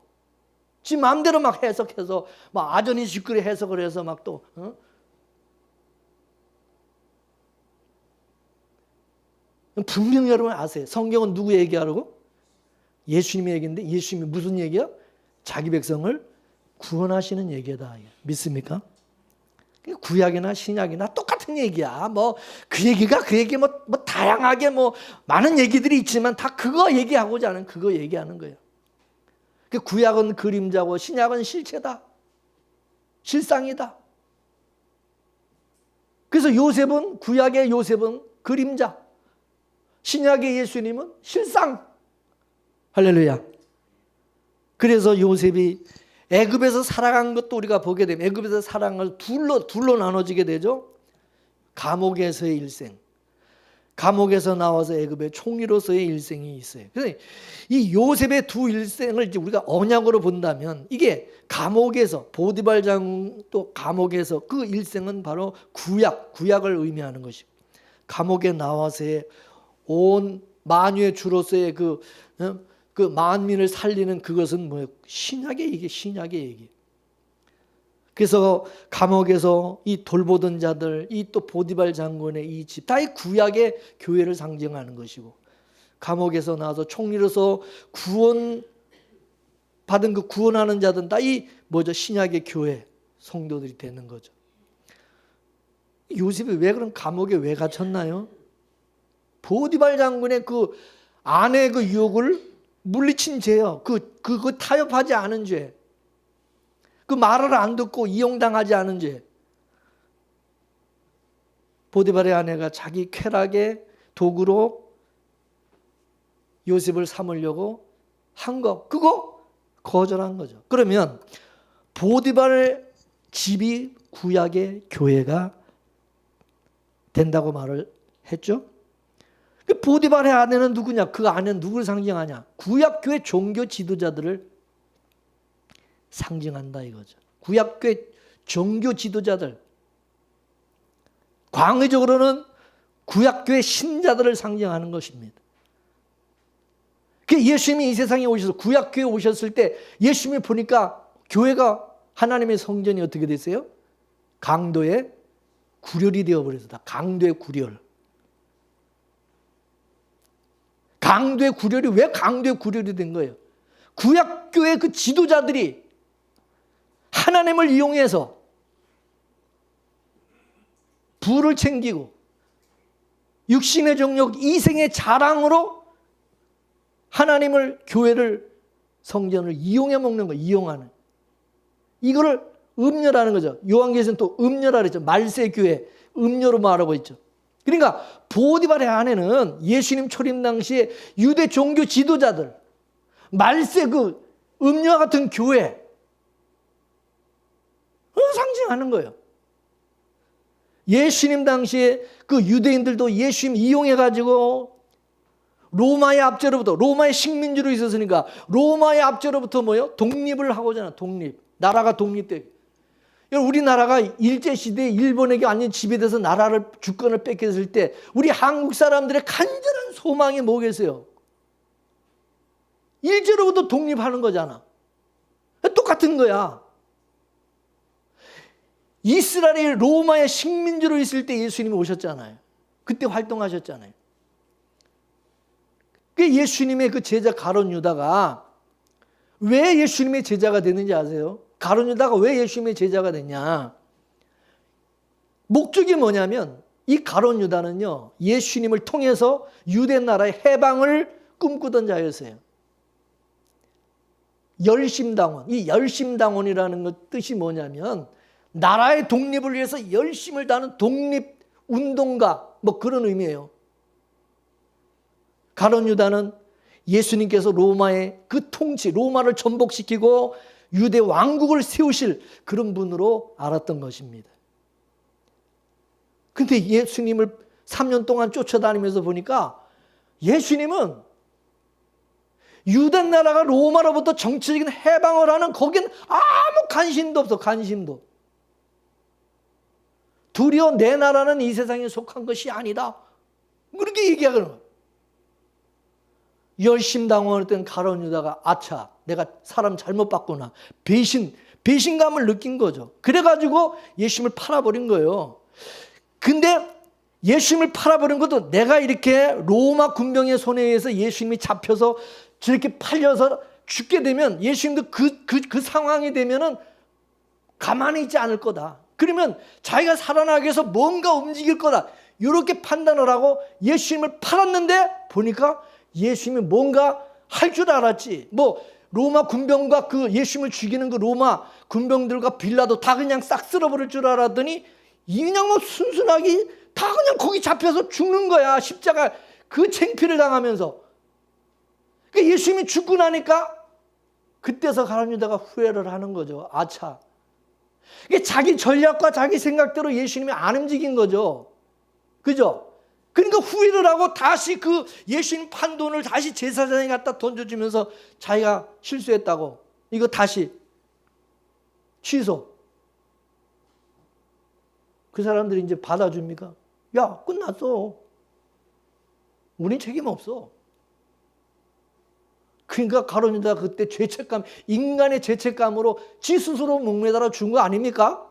지 마음대로 막 해석해서, 막 아전인 식구리 해석을 해서 막 또, 분명히 여러분 아세요. 성경은 누구 얘기하라고? 예수님의 얘기인데, 예수님이 무슨 얘기야? 자기 백성을 구원하시는 얘기다. 믿습니까? 구약이나 신약이나 똑같은 얘기야. 그 얘기 다양하게 많은 얘기들이 있지만 다 그거 얘기하고자 하는 그거 얘기하는 거예요. 구약은 그림자고 신약은 실체다. 실상이다. 그래서 구약의 요셉은 그림자, 신약의 예수님은 실상. 할렐루야. 그래서 요셉이 애굽에서 살아간 것도 우리가 보게 되면 애굽에서 살아간 걸 둘로 나눠지게 되죠. 감옥에서의 일생, 감옥에서 나와서 애굽의 총리로서의 일생이 있어요. 그래서 이 요셉의 두 일생을 이제 우리가 언약으로 본다면 이게 감옥에서 보디발 장군 또 감옥에서 그 일생은 바로 구약을 의미하는 것이고, 감옥에 나와서의 온 만유의 주로서의 그 만민을 살리는 그것은 뭐예요? 신약의 얘기. 그래서 감옥에서 이 돌보던 자들, 이 또 보디발 장군의 이 집, 다 이 구약의 교회를 상징하는 것이고, 감옥에서 나와서 총리로서 구원받은 그 구원하는 자들은 다 이 신약의 교회 성도들이 되는 거죠. 요셉이 왜 그럼 감옥에 왜 갇혔나요? 보디발 장군의 그 아내의 그 유혹을 물리친 죄요. 그 타협하지 않은 죄. 그 말을 안 듣고 이용당하지 않은 죄. 보디발의 아내가 자기 쾌락의 도구로 요셉을 삼으려고 한 거, 그거 거절한 거죠. 그러면 보디발의 집이 구약의 교회가 된다고 말을 했죠. 그 보디발의 아내는 누구냐? 그 아내는 누구를 상징하냐? 구약교회 종교 지도자들을 상징한다 이거죠. 구약교회 종교 지도자들. 광의적으로는 구약교회 신자들을 상징하는 것입니다. 그 예수님이 이 세상에 오셔서 구약교회에 오셨을 때 예수님이 보니까 교회가 하나님의 성전이 어떻게 됐어요? 강도의 구렬이 되어버렸다. 강도의 구렬. 강도의 구렬이 왜 강도의 구렬이 된 거예요? 구약교회 그 지도자들이 하나님을 이용해서 부를 챙기고 육신의 정욕, 이생의 자랑으로 하나님을, 교회를, 성전을 이용해 먹는 거예요. 이용하는. 이거를 음료라는 거죠. 요한계시는 또 음료라 그랬죠. 말세교회, 음료로 말하고 있죠. 그러니까 보디발의 아내는 예수님 초림 당시에 유대 종교 지도자들, 말세 그 음료와 같은 교회, 상징하는 거예요. 예수님 당시에 그 유대인들도 예수님 이용해가지고 로마의 압제로부터, 로마의 식민지로 있었으니까 로마의 압제로부터 뭐요? 독립을 하고자 하는 독립. 나라가 독립돼. 우리나라가 일제시대에 일본에게 완전히 지배돼서 나라를, 주권을 뺏겼을 때 우리 한국 사람들의 간절한 소망이 뭐겠어요? 일제로부터 독립하는 거잖아. 똑같은 거야. 이스라엘이 로마의 식민지로 있을 때 예수님이 오셨잖아요. 그때 활동하셨잖아요. 그 예수님의 그 제자 가룟 유다가 왜 예수님의 제자가 되는지 아세요? 가룟 유다가 왜 예수님의 제자가 됐냐? 목적이 뭐냐면 이 가룟 유다는요, 예수님을 통해서 유대 나라의 해방을 꿈꾸던 자였어요. 열심당원. 이 열심당원이라는 것 뜻이 뭐냐면 나라의 독립을 위해서 열심을 다하는 독립운동가, 뭐 그런 의미예요. 가룟 유다는 예수님께서 로마의 그 통치, 로마를 전복시키고 유대 왕국을 세우실 그런 분으로 알았던 것입니다. 근데 예수님을 3년 동안 쫓아다니면서 보니까 예수님은 유대 나라가 로마로부터 정치적인 해방을 하는 거긴 아무 관심도 없어. 관심도. 도리어 내 나라는 이 세상에 속한 것이 아니다. 그렇게 얘기하는 거예요. 열심당원했던 가룟 유다가 아차, 내가 사람 잘못 봤구나. 배신감을 느낀 거죠. 그래가지고 예수님을 팔아버린 거예요. 근데 예수님을 팔아버린 것도 내가 이렇게 로마 군병의 손에 의해서 예수님이 잡혀서 저렇게 팔려서 죽게 되면 예수님도 그 상황이 되면은 가만히 있지 않을 거다. 그러면 자기가 살아나기 위해서 뭔가 움직일 거다. 이렇게 판단을 하고 예수님을 팔았는데 보니까 예수님이 뭔가 할 줄 알았지. 뭐 로마 군병과 그 예수님을 죽이는 그 로마 군병들과 빌라도 다 그냥 싹 쓸어버릴 줄 알았더니 그냥 뭐 순순하게 다 그냥 거기 잡혀서 죽는 거야. 십자가 그 창피를 당하면서. 그러니까 예수님이 죽고 나니까 그때서 가룟 유다가 후회를 하는 거죠. 아차. 이게 자기 전략과 자기 생각대로 예수님이 안 움직인 거죠. 그죠? 그러니까 후회를 하고 다시 그 예수님 판 돈을 다시 제사장에 갖다 던져주면서 자기가 실수했다고 이거 다시 취소. 그 사람들이 이제 받아줍니까? 야, 끝났어. 우린 책임 없어. 그러니까 가룟 유다가 그때 죄책감, 인간의 죄책감으로 지 스스로 목매달아 준 거 아닙니까?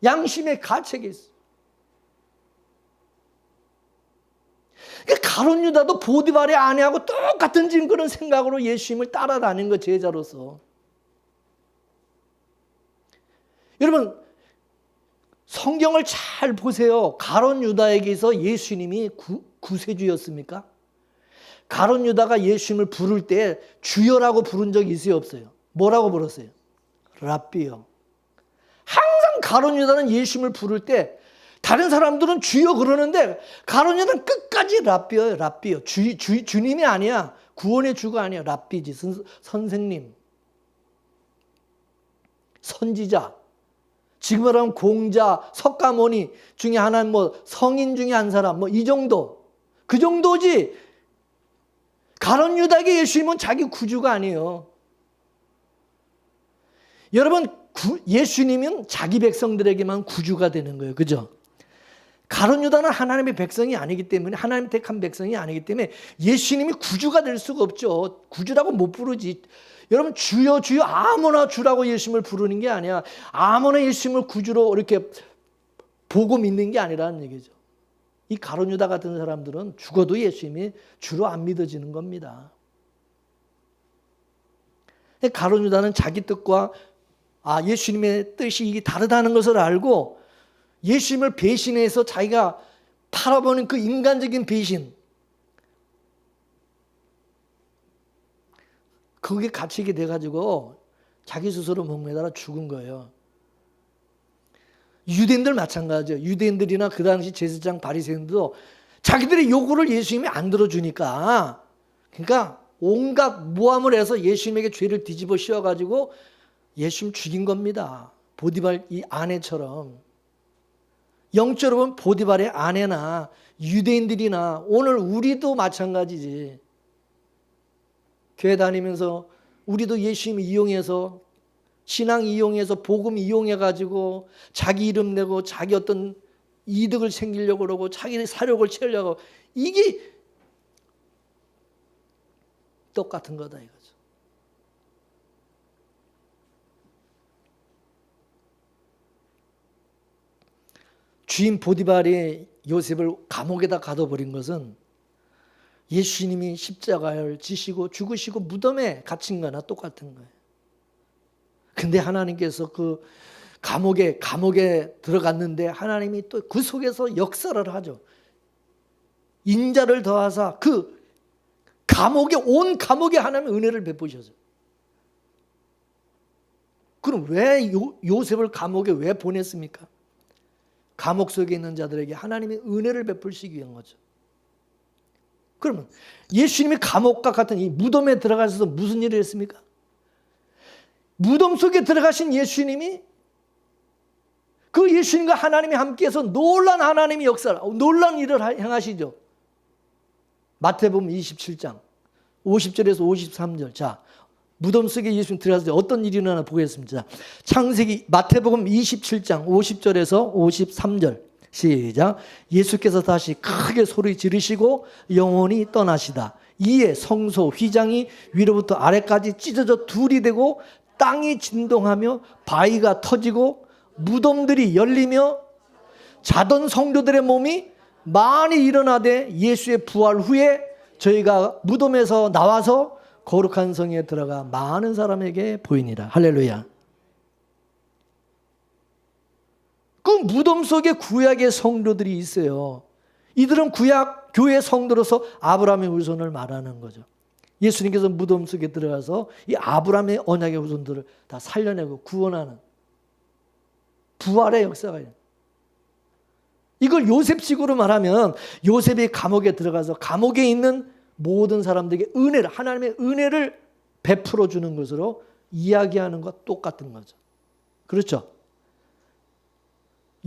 양심의 가책이 있어. 그러니까 가룟 유다도 보디발의 아내하고 똑같은 지금 그런 생각으로 예수님을 따라다닌 거, 제자로서. 여러분, 성경을 잘 보세요. 가룟 유다에게서 예수님이 구세주였습니까? 가룟 유다가 예수님을 부를 때 주여라고 부른 적이 있어요, 없어요? 뭐라고 불렀어요? 랍비요. 항상 가룟 유다는 예수님을 부를 때 다른 사람들은 주여 그러는데 가룟 유다는 끝까지 랍비요, 랍비요. 주님이 아니야. 구원의 주가 아니야. 랍비지. 선생님. 선지자. 지금 말하면 공자, 석가모니 중에 하나, 뭐 성인 중에 한 사람, 뭐 이 정도. 그 정도지. 가룟 유다에게 예수님은 자기 구주가 아니에요. 여러분, 예수님은 자기 백성들에게만 구주가 되는 거예요. 그죠? 가룟 유다는 하나님의 백성이 아니기 때문에, 하나님 택한 백성이 아니기 때문에 예수님이 구주가 될 수가 없죠. 구주라고 못 부르지. 여러분, 주여 주여 아무나 주라고 예수님을 부르는 게 아니야. 아무나 예수님을 구주로 이렇게 보고 믿는 게 아니라는 얘기죠. 이 가룟 유다 같은 사람들은 죽어도 예수님이 주로 안 믿어지는 겁니다. 가룟 유다는 자기 뜻과 예수님의 뜻이 이게 다르다는 것을 알고 예수님을 배신해서 자기가 팔아보는 그 인간적인 배신, 그게 갇히게 돼가지고 자기 스스로 목매달아 죽은 거예요. 유대인들 마찬가지예요. 유대인들이나 그 당시 제사장 바리새인들도 자기들의 요구를 예수님이 안 들어주니까, 그러니까 온갖 모함을 해서 예수님에게 죄를 뒤집어 씌워가지고 예수님 죽인 겁니다. 보디발 이 아내처럼. 영적으로 보면 보디발의 아내나 유대인들이나 오늘 우리도 마찬가지지. 교회 다니면서 우리도 예수님 이용해서, 신앙 이용해서, 복음 이용해가지고 자기 이름 내고 자기 어떤 이득을 챙기려고 그러고 자기 사력을 채우려고, 이게 똑같은 거다 이거죠. 주인 보디발이 요셉을 감옥에다 가둬버린 것은 예수님이 십자가를 지시고 죽으시고 무덤에 갇힌 거나 똑같은 거예요. 근데 하나님께서 그 감옥에 들어갔는데 하나님이 또 그 속에서 역사를 하죠. 인자를 더하사 그 온 감옥에 하나님의 은혜를 베푸셔서. 그럼 왜 요셉을 감옥에 왜 보냈습니까? 감옥 속에 있는 자들에게 하나님의 은혜를 베풀시기 위한 거죠. 그러면 예수님이 감옥과 같은 이 무덤에 들어가셔서 무슨 일을 했습니까? 무덤 속에 들어가신 예수님이, 그 예수님과 하나님이 함께해서 놀란 하나님의 역사를, 놀란 일을 행하시죠. 마태복음 27장 50절에서 53절. 자, 무덤 속에 예수님 들어가서 어떤 일이 일어나 보겠습니다. 창세기 마태복음 27장 50절에서 53절. 시작. 예수께서 다시 크게 소리 지르시고 영원히 떠나시다. 이에 성소 휘장이 위로부터 아래까지 찢어져 둘이 되고 땅이 진동하며 바위가 터지고 무덤들이 열리며 자던 성도들의 몸이 많이 일어나되 예수의 부활 후에 저희가 무덤에서 나와서 거룩한 성에 들어가 많은 사람에게 보이니라. 할렐루야. 그 무덤 속에 구약의 성도들이 있어요. 이들은 구약 교회 성도로서 아브라함의 후손을 말하는 거죠. 예수님께서 무덤 속에 들어가서 이 아브라함의 언약의 후손들을 다 살려내고 구원하는 부활의 역사가 있어요. 이걸 요셉식으로 말하면 요셉이 감옥에 들어가서 감옥에 있는 모든 사람들에게 은혜를, 하나님의 은혜를 베풀어 주는 것으로 이야기하는 것 똑같은 거죠. 그렇죠?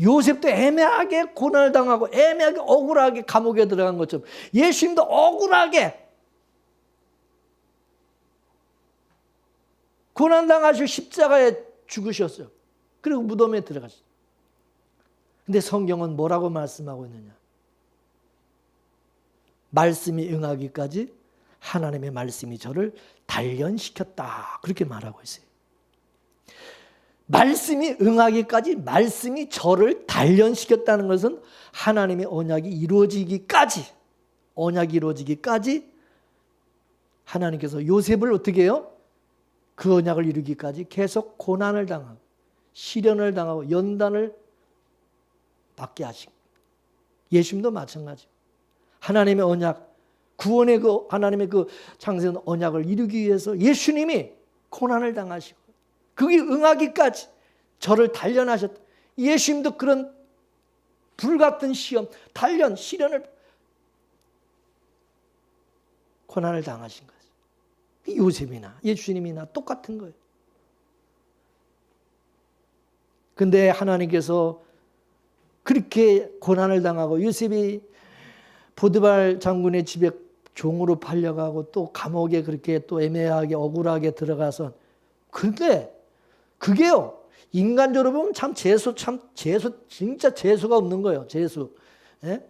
요셉도 애매하게 고난을 당하고 애매하게 억울하게 감옥에 들어간 것처럼 예수님도 억울하게 고난당하시고 십자가에 죽으셨어요. 그리고 무덤에 들어가셨어요. 근데 성경은 뭐라고 말씀하고 있느냐? 말씀이 응하기까지 하나님의 말씀이 저를 단련시켰다. 그렇게 말하고 있어요. 말씀이 응하기까지 말씀이 저를 단련시켰다는 것은 하나님의 언약이 이루어지기까지 하나님께서 요셉을 어떻게 해요? 그 언약을 이루기까지 계속 고난을 당하고 시련을 당하고 연단을 받게 하시고, 예수님도 마찬가지고 하나님의 언약, 구원의 그 하나님의 그 창세한 언약을 이루기 위해서 예수님이 고난을 당하시고 그게 응하기까지 저를 단련하셨다. 예수님도 그런 불같은 시험, 단련, 시련을, 고난을 당하신 거죠. 요셉이나 예수님이나 똑같은 거예요. 근데 하나님께서 그렇게 고난을 당하고 요셉이 보디발 장군의 집에 종으로 팔려가고 또 감옥에 그렇게 또 애매하게 억울하게 들어가서, 근데 그게요, 인간적으로 보면 참 진짜 재수가 없는 거예요. 재수. 예?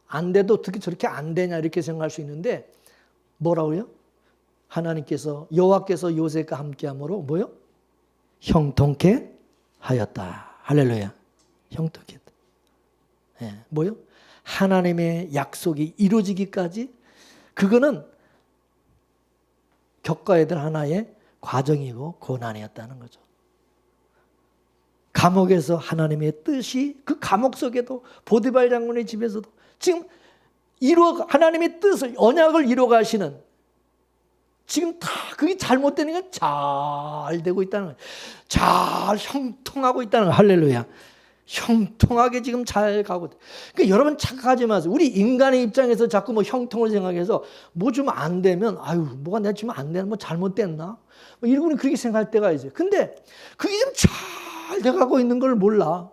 안 돼도 어떻게 저렇게 안 되냐 이렇게 생각할 수 있는데, 뭐라고요? 하나님께서, 여호와께서 요셉과 함께함으로 뭐요? 형통케 하였다. 할렐루야. 형통케 했다. 예, 뭐요? 하나님의 약속이 이루어지기까지, 그거는 겪어야 될 하나의 과정이고 고난이었다는 거죠. 감옥에서 하나님의 뜻이, 그 감옥 속에도 보디발 장군의 집에서도 지금 하나님의 뜻을, 언약을 이루어 가시는, 지금 다 그게 잘못되는 건 잘 되고 있다는 거예요. 잘 형통하고 있다는 거예요. 할렐루야. 형통하게 지금 잘 가고. 그러니까 여러분 착각하지 마세요. 우리 인간의 입장에서 자꾸 뭐 형통을 생각해서 뭐 좀 안 되면, 아유, 뭐가 내가 지금 안 되나, 뭐 잘못됐나? 뭐 이분은 그렇게 생각할 때가 있어요. 근데 그게 좀 잘 돼가고 있는 걸 몰라.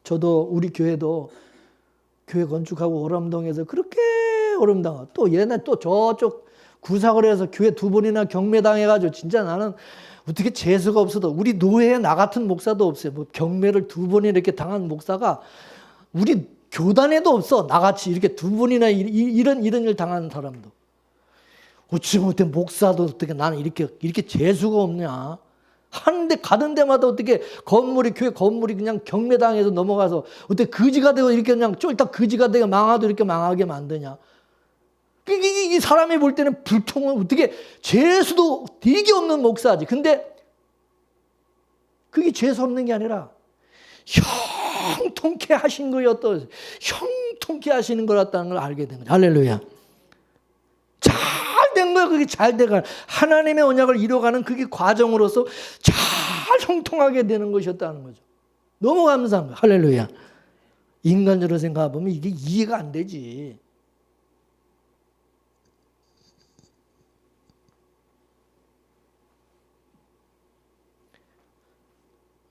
저도 우리 교회도 교회 건축하고 오람동에서 그렇게 오람당하고, 또 얘네 또 저쪽 구사거리에서 교회 2번이나 경매당해가지고, 진짜 나는 어떻게 재수가 없어도, 우리 노회에 나 같은 목사도 없어요. 뭐 경매를 2번이나 이렇게 당한 목사가 우리 교단에도 없어. 나같이 이렇게 2번이나 이런 일 당하는 사람도. 어찌 못해 목사도 어떻게 나는 이렇게 재수가 없냐. 하는데 가는 데마다 어떻게 교회 건물이 그냥 경매당해서 넘어가서 어떻게 거지가 되고 이렇게 그냥 쫄딱 거지가 되고 망하도 이렇게 망하게 만드냐. 이 사람이 볼 때는 불통은 어떻게 재수도 되게 없는 목사지. 근데 그게 재수 없는 게 아니라 형통케 하신 거였던, 형통케 하시는 거였다는 걸 알게 된 거죠. 할렐루야. 잘 된 거야. 그게 잘 돼가, 하나님의 언약을 이뤄가는 그게 과정으로서 잘 형통하게 되는 것이었다는 거죠. 너무 감사한 거야. 할렐루야. 인간적으로 생각해보면 이게 이해가 안 되지.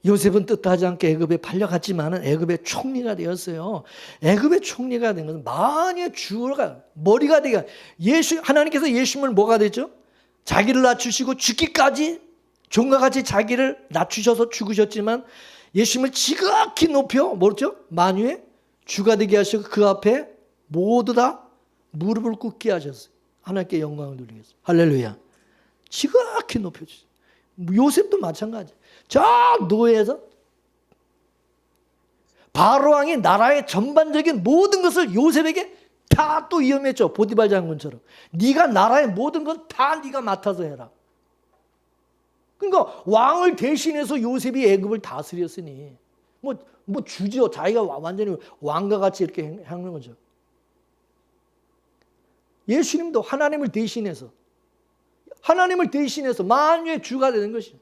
요셉은 뜻하지 않게 애굽에 팔려갔지만 애굽의 총리가 되었어요. 애굽의 총리가 된 것은 만약 주가 머리가 되게, 하나님께서 예수님을 뭐가 됐죠? 자기를 낮추시고 죽기까지 종과 같이 자기를 낮추셔서 죽으셨지만, 예수님을 지극히 높여 뭐죠? 만유의 주가 되게 하시고 그 앞에 모두 다 무릎을 꿇게 하셨어요. 하나님께 영광을 돌리겠어요. 할렐루야. 지극히 높여주세요. 요셉도 마찬가지. 저 노예에서 바로 왕이 나라의 전반적인 모든 것을 요셉에게 다 또 위험했죠. 보디발 장군처럼. 네가 나라의 모든 것 다 네가 맡아서 해라. 그러니까 왕을 대신해서 요셉이 애굽을 다스렸으니 뭐 주죠. 자기가 완전히 왕과 같이 이렇게 하는 거죠. 예수님도 하나님을 대신해서 만유의 주가 되는 것이죠.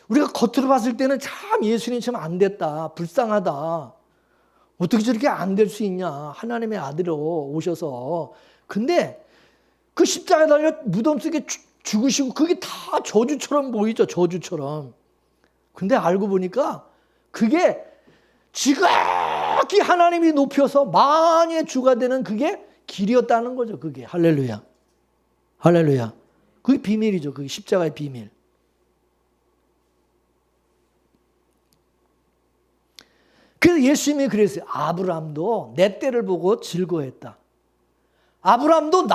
우리가 겉으로 봤을 때는 참 예수님처럼 안 됐다, 불쌍하다, 어떻게 저렇게 안 될 수 있냐, 하나님의 아들로 오셔서. 근데 그 십자가에 달려 무덤 속에 죽으시고 그게 다 저주처럼 보이죠. 저주처럼. 근데 알고 보니까 그게 지극히 하나님이 높여서 만유의 주가 되는 그게 길이었다는 거죠. 그게. 할렐루야. 할렐루야. 그게 비밀이죠. 그게 십자가의 비밀. 그래서 예수님이 그랬어요. 아브라함도 내 딸을 보고 즐거워했다. 아브라함도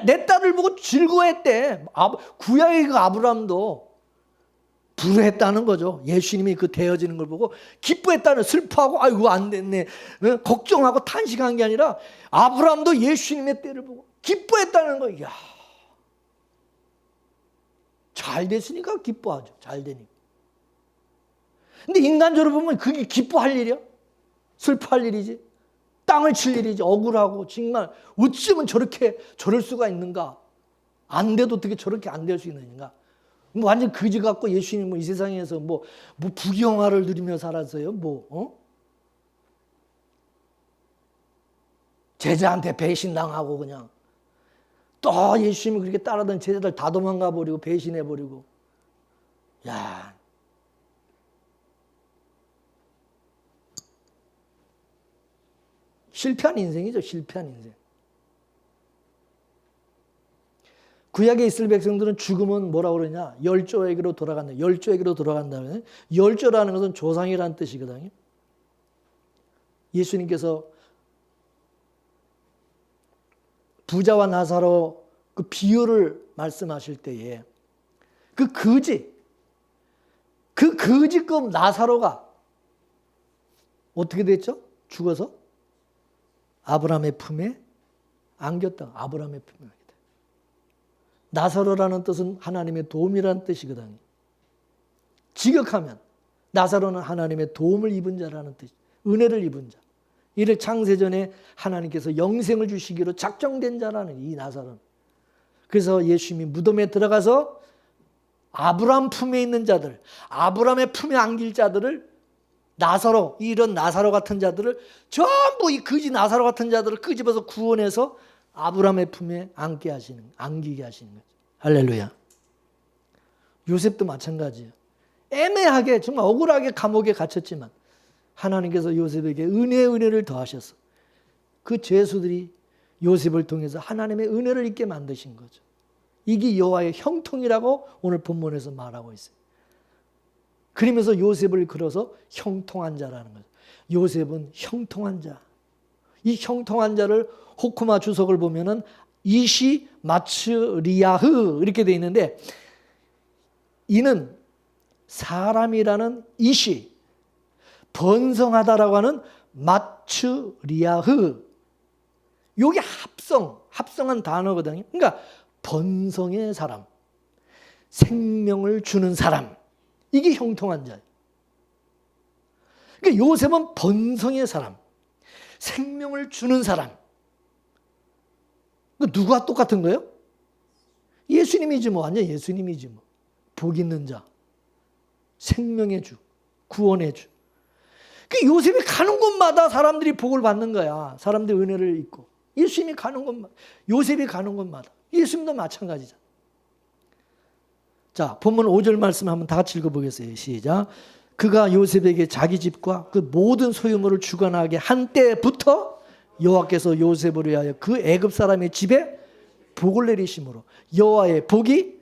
내 딸을 보고 즐거워했대. 구약의 그 아브라함도 불효했다는 거죠. 예수님이 그 되어지는 걸 보고 기뻐했다는, 슬퍼하고 아이고 안 됐네, 걱정하고 탄식한 게 아니라 아브라함도 예수님의 때를 보고 기뻐했다는 거. 이야, 잘 됐으니까 기뻐하죠. 잘 되니까. 근데 인간적으로 보면 그게 기뻐할 일이야? 슬퍼할 일이지. 땅을 칠 일이지. 억울하고 정말 어쩌면 저럴 수가 있는가. 안 돼도 어떻게 저렇게 안 될 수 있는가. 뭐 완전 거지 같고 예수님은 이 세상에서 뭐 부경화를 누리며 살았어요. 제자한테 배신당하고 그냥 또 예수님이 그렇게 따르던 제자들 다 도망가 버리고 배신해 버리고. 야, 실패한 인생이죠. 실패한 인생. 구약에 있을 백성들은 죽으면 뭐라고 그러냐? 열조에게로 돌아간다. 열조에게로 돌아간다면 열조라는 것은 조상이라는 뜻이거든요. 예수님께서 부자와 나사로 그 비유를 말씀하실 때에 그 거지급 나사로가 어떻게 됐죠? 죽어서 아브라함의 품에 안겼다. 아브라함의 품에 안겼다. 나사로라는 뜻은 하나님의 도움이라는 뜻이거든요. 직역하면 나사로는 하나님의 도움을 입은 자라는 뜻, 은혜를 입은 자. 이를 창세전에 하나님께서 영생을 주시기로 작정된 자라는 이 나사로는. 그래서 예수님이 무덤에 들어가서 아브라함 품에 있는 자들, 아브라함의 품에 안길 자들을 나사로, 이런 나사로 같은 자들을 전부 이 거지 나사로 같은 자들을 끄집어서 구원해서 아브라함의 품에 안기게 하시는 거죠. 할렐루야. 요셉도 마찬가지예요. 애매하게 정말 억울하게 감옥에 갇혔지만 하나님께서 요셉에게 은혜를 더하셔서 그 죄수들이 요셉을 통해서 하나님의 은혜를 입게 만드신 거죠. 이게 여호와의 형통이라고 오늘 본문에서 말하고 있어요. 그러면서 요셉을 걸어서 형통한 자라는 거죠. 요셉은 형통한 자. 이 형통한 자를 호쿠마 주석을 보면은 이시 마츠리야흐 이렇게 되어 있는데, 이는 사람이라는 이시, 번성하다라고 하는 마츠리야흐, 요게 합성한 단어거든요. 그러니까 번성의 사람, 생명을 주는 사람, 이게 형통한 자예요. 그러니까 요셉은 번성의 사람, 생명을 주는 사람. 누구와 똑같은 거예요? 예수님이지 뭐. 완전 예수님이지 뭐. 복 있는 자, 생명의 주, 구원의 주. 그 요셉이 가는 곳마다 사람들이 복을 받는 거야. 사람들이 은혜를 입고. 예수님이 가는 곳마다, 요셉이 가는 곳마다. 예수님도 마찬가지잖아. 자, 본문 5절 말씀 한번 다 같이 읽어보겠어요. 시작. 그가 요셉에게 자기 집과 그 모든 소유물을 주관하게 한 때부터 여호와께서 요셉을 위하여 그 애굽 사람의 집에 복을 내리심으로 여호와의 복이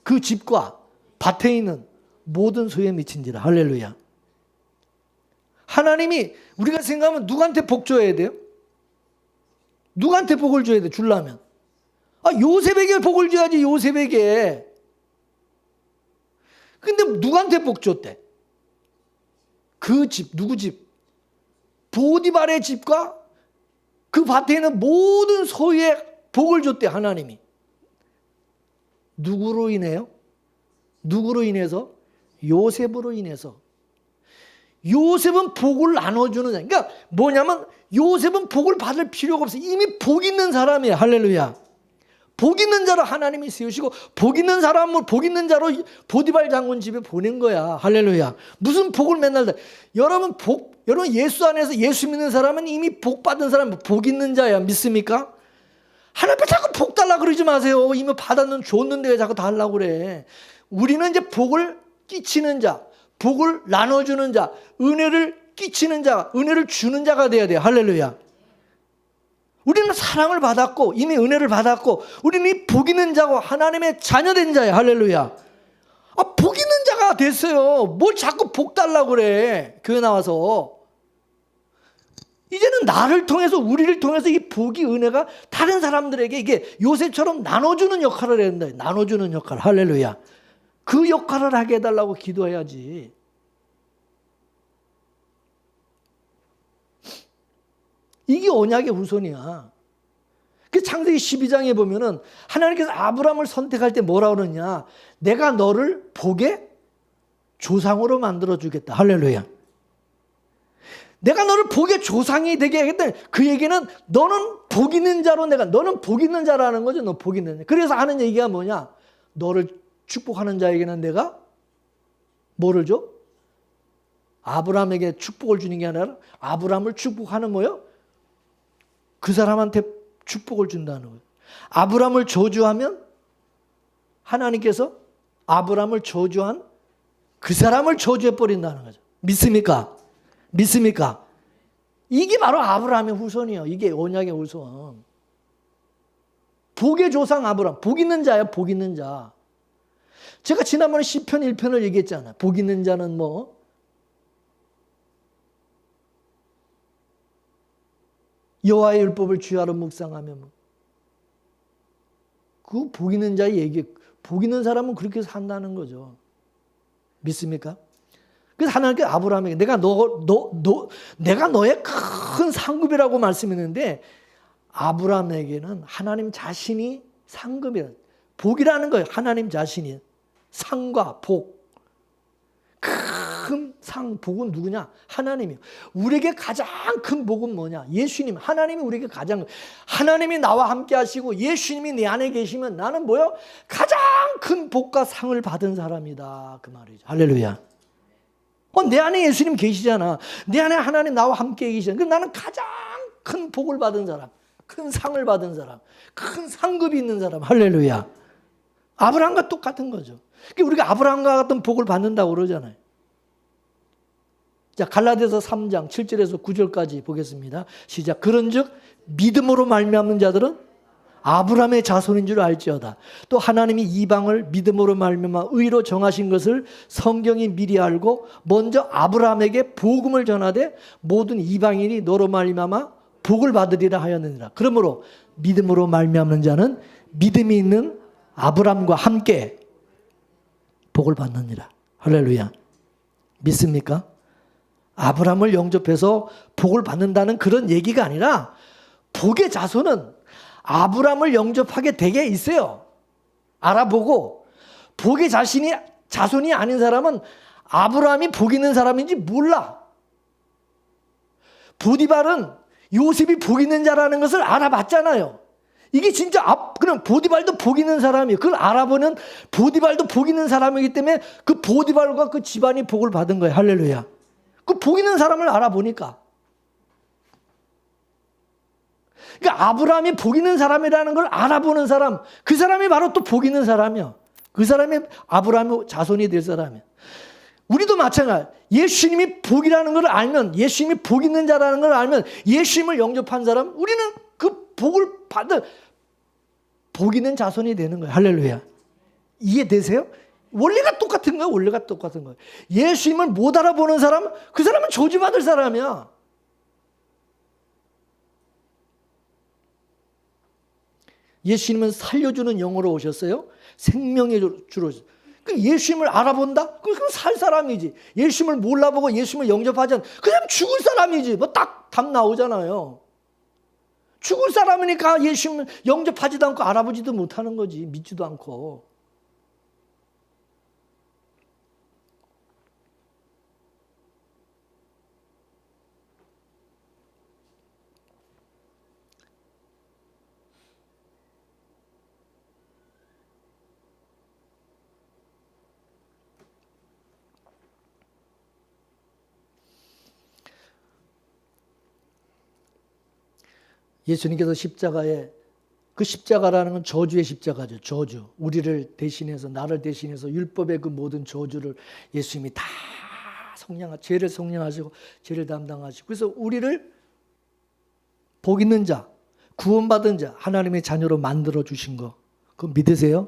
그 집과 밭에 있는 모든 소유에 미친지라. 할렐루야. 하나님이 우리가 생각하면 누구한테 복 줘야 돼요? 누구한테 복을 줘야 돼? 주려면 요셉에게 복을 줘야지. 요셉에게. 근데 누구한테 복 줬대? 그 집, 누구 집? 보디발의 집과 그 밭에 있는 모든 소유에 복을 줬대, 하나님이. 누구로 인해요? 누구로 인해서? 요셉으로 인해서. 요셉은 복을 나눠주는 자. 그러니까 뭐냐면 요셉은 복을 받을 필요가 없어요. 이미 복 있는 사람이에요. 할렐루야. 복 있는 자로 하나님이 세우시고 복 있는 사람을 복 있는 자로 보디발 장군 집에 보낸 거야. 할렐루야. 무슨 복을 맨날 여러분 예수 안에서 예수 믿는 사람은 이미 복 받은 사람, 복 있는 자야. 믿습니까? 하나님 앞에 자꾸 복 달라 그러지 마세요. 이미 줬는데 왜 자꾸 달라고 그래. 우리는 이제 복을 끼치는 자, 복을 나눠주는 자, 은혜를 끼치는 자, 은혜를 주는 자가 돼야 돼요. 할렐루야. 우리는 사랑을 받았고 이미 은혜를 받았고 우리는 이 복 있는 자고 하나님의 자녀된 자예요. 할렐루야. 복 있는 자가 됐어요. 뭘 자꾸 복 달라고 그래. 교회 나와서. 이제는 나를 통해서 우리를 통해서 이 복이 은혜가 다른 사람들에게 이게 요셉처럼 나눠주는 역할을 해야 된다. 나눠주는 역할. 할렐루야. 그 역할을 하게 해달라고 기도해야지. 이게 언약의 후손이야. 그 창세기 12장에 보면은 하나님께서 아브라함을 선택할 때 뭐라 그러냐? 내가 너를 복의 조상으로 만들어 주겠다. 할렐루야. 내가 너를 복의 조상이 되게 하겠다. 그 얘기는 너는 복 있는 자로 너는 복 있는 자라는 거죠. 너 복 있는 자. 그래서 하는 얘기가 뭐냐? 너를 축복하는 자에게는 내가 뭐를 줘? 아브라함에게 축복을 주는 게 아니라 아브라함을 축복하는 뭐요? 그 사람한테 축복을 준다는 거예요. 아브라함을 저주하면 하나님께서 아브라함을 저주한 그 사람을 저주해 버린다는 거죠. 믿습니까? 믿습니까? 이게 바로 아브라함의 후손이에요. 이게 언약의 후손. 복의 조상 아브라함. 복 있는 자예요. 복 있는 자. 제가 지난번에 시편 1편을 얘기했잖아요. 복 있는 자는 뭐 여호와의 율법을 주야로 묵상하며 그 복 있는 자의 얘기. 복 있는 사람은 그렇게 산다는 거죠. 믿습니까? 그래서 하나님께 아브라함에게 내가 너의 큰 상급이라고 말씀했는데 아브라함에게는 하나님 자신이 상급이라 복이라는 거예요. 하나님 자신이 상과 복. 큰 상, 복은 누구냐? 하나님이요. 우리에게 가장 큰 복은 뭐냐? 예수님. 하나님이 우리에게 하나님이 나와 함께 하시고 예수님이 내 안에 계시면 나는 뭐요? 가장 큰 복과 상을 받은 사람이다. 그 말이죠. 할렐루야. 내 안에 예수님 계시잖아. 내 안에 하나님 나와 함께 계시잖아. 그럼 나는 가장 큰 복을 받은 사람, 큰 상을 받은 사람, 큰 상급이 있는 사람. 할렐루야. 아브라함과 똑같은 거죠. 우리가 아브라함과 같은 복을 받는다고 그러잖아요. 자, 갈라디아서 3장 7절에서 9절까지 보겠습니다. 시작. 그런즉 믿음으로 말미암는 자들은 아브라함의 자손인 줄 알지어다. 또 하나님이 이방을 믿음으로 말미암아 의로 정하신 것을 성경이 미리 알고 먼저 아브라함에게 복음을 전하되 모든 이방인이 너로 말미암아 복을 받으리라 하였느니라. 그러므로 믿음으로 말미암는 자는 믿음이 있는 아브라함과 함께 복을 받느니라. 할렐루야. 믿습니까? 아브라함을 영접해서 복을 받는다는 그런 얘기가 아니라 복의 자손은 아브라함을 영접하게 되게 있어요. 알아보고 복의 자손이 아닌 사람은 아브라함이 복 있는 사람인지 몰라. 보디발은 요셉이 복 있는 자라는 것을 알아봤잖아요. 이게 진짜 그럼 보디발도 복 있는 사람이에요. 그걸 알아보는 보디발도 복 있는 사람이기 때문에 그 보디발과 그 집안이 복을 받은 거예요. 할렐루야. 그 복 있는 사람을 알아보니까. 그러니까 아브라함이 복 있는 사람이라는 걸 알아보는 사람, 그 사람이 바로 또 복 있는 사람이야. 그 사람이 아브라함의 자손이 될 사람이야. 우리도 마찬가지. 예수님이 복이라는 걸 알면, 예수님이 복 있는 자라는 걸 알면, 예수님을 영접한 사람, 우리는 그 복을 받은 복 있는 자손이 되는 거예요. 할렐루야. 이해되세요? 원리가 똑같은 거예요. 원리가 똑같은 거예요. 예수님을 못 알아보는 사람, 그 사람은 저주받을 사람이야. 예수님은 살려주는 영으로 오셨어요. 생명의 주로 오셨어요. 예수님을 알아본다? 그럼 살 사람이지. 예수님을 몰라보고 예수님을 영접하지 않으면 그냥 죽을 사람이지. 뭐 딱 답 나오잖아요. 죽을 사람이니까 예수님을 영접하지도 않고 알아보지도 못하는 거지. 믿지도 않고. 예수님께서 십자가에, 그 십자가라는 건 저주의 십자가죠. 저주. 우리를 대신해서, 나를 대신해서 율법의 그 모든 저주를 예수님이 다 죄를 성령하시고 죄를 담당하시고, 그래서 우리를 복 있는 자, 구원받은 자, 하나님의 자녀로 만들어 주신 거, 그거 믿으세요?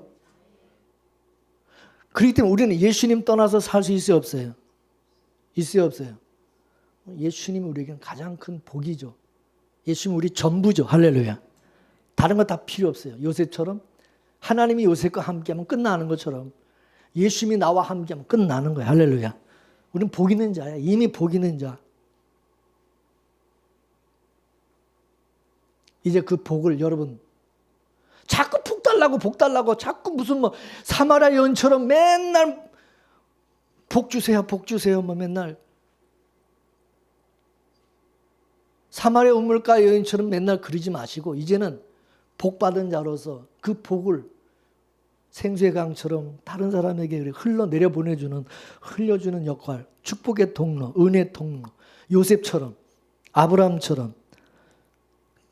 그렇기 때문에 우리는 예수님 떠나서 살 수 있어요, 없어요? 있어요, 없어요? 예수님이 우리에게는 가장 큰 복이죠. 예수님 우리 전부죠. 할렐루야. 다른 거 다 필요 없어요. 요셉처럼 하나님이 요셉과 함께하면 끝나는 것처럼 예수님이 나와 함께하면 끝나는 거예요. 할렐루야. 우리는 복 있는 자야. 이미 복 있는 자. 이제 그 복을 여러분 자꾸 복 달라고 자꾸 무슨 뭐 사마리아 여인처럼 맨날 복 주세요, 복 주세요, 뭐 맨날 사마리아 우물가 여인처럼 맨날 그러지 마시고 이제는 복받은 자로서 그 복을 생수의 강처럼 다른 사람에게 흘러내려 흘려주는 역할, 축복의 통로, 은혜의 통로, 요셉처럼, 아브라함처럼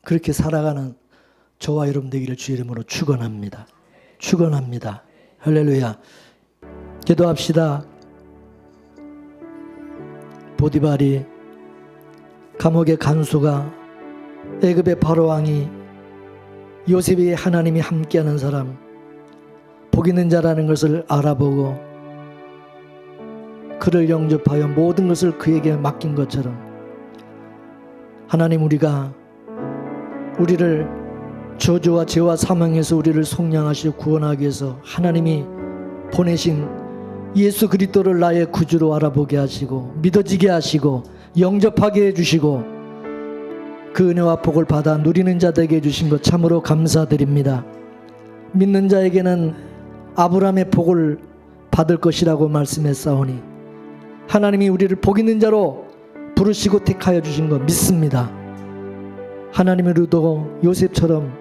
그렇게 살아가는 저와 여러분 되기를 주의 이름으로 축원합니다. 축원합니다. 할렐루야. 기도합시다. 보디발이 감옥의 간수가 애굽의 바로왕이 요셉이 하나님이 함께하는 사람 복 있는 자라는 것을 알아보고 그를 영접하여 모든 것을 그에게 맡긴 것처럼 하나님 우리를 저주와 죄와 사망에서 우리를 속량하시고 구원하기 위해서 하나님이 보내신 예수 그리스도를 나의 구주로 알아보게 하시고 믿어지게 하시고 영접하게 해주시고 그 은혜와 복을 받아 누리는 자 되게 해주신 것 참으로 감사드립니다. 믿는 자에게는 아브라함의 복을 받을 것이라고 말씀했사오니 하나님이 우리를 복 있는 자로 부르시고 택하여 주신 것 믿습니다. 하나님으로도 요셉처럼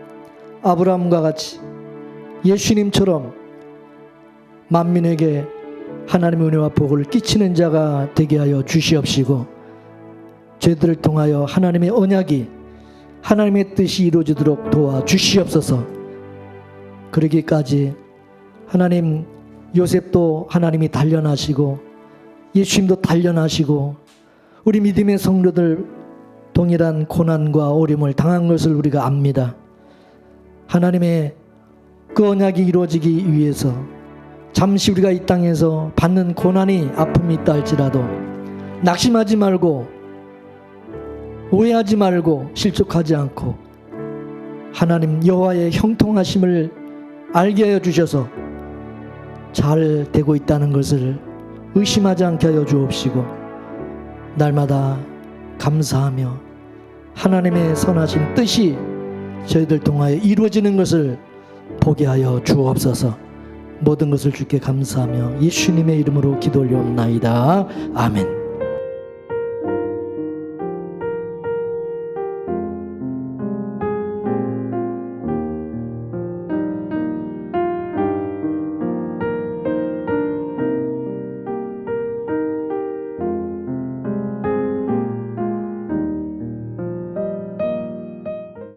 아브라함과 같이 예수님처럼 만민에게 하나님의 은혜와 복을 끼치는 자가 되게 하여 주시옵시고 저희들을 통하여 하나님의 언약이 하나님의 뜻이 이루어지도록 도와주시옵소서. 그러기까지 하나님 요셉도 하나님이 단련하시고 예수님도 단련하시고 우리 믿음의 성도들 동일한 고난과 어려움을 당한 것을 우리가 압니다. 하나님의 그 언약이 이루어지기 위해서 잠시 우리가 이 땅에서 받는 고난이 아픔이 있다 할지라도 낙심하지 말고 오해하지 말고 실족하지 않고 하나님 여호와의 형통하심을 알게 하여 주셔서 잘 되고 있다는 것을 의심하지 않게 하여 주옵시고 날마다 감사하며 하나님의 선하신 뜻이 저희들 통하여 이루어지는 것을 보게 하여 주옵소서. 모든 것을 주께 감사하며 예수님의 이름으로 기도 올려옵나이다. 아멘.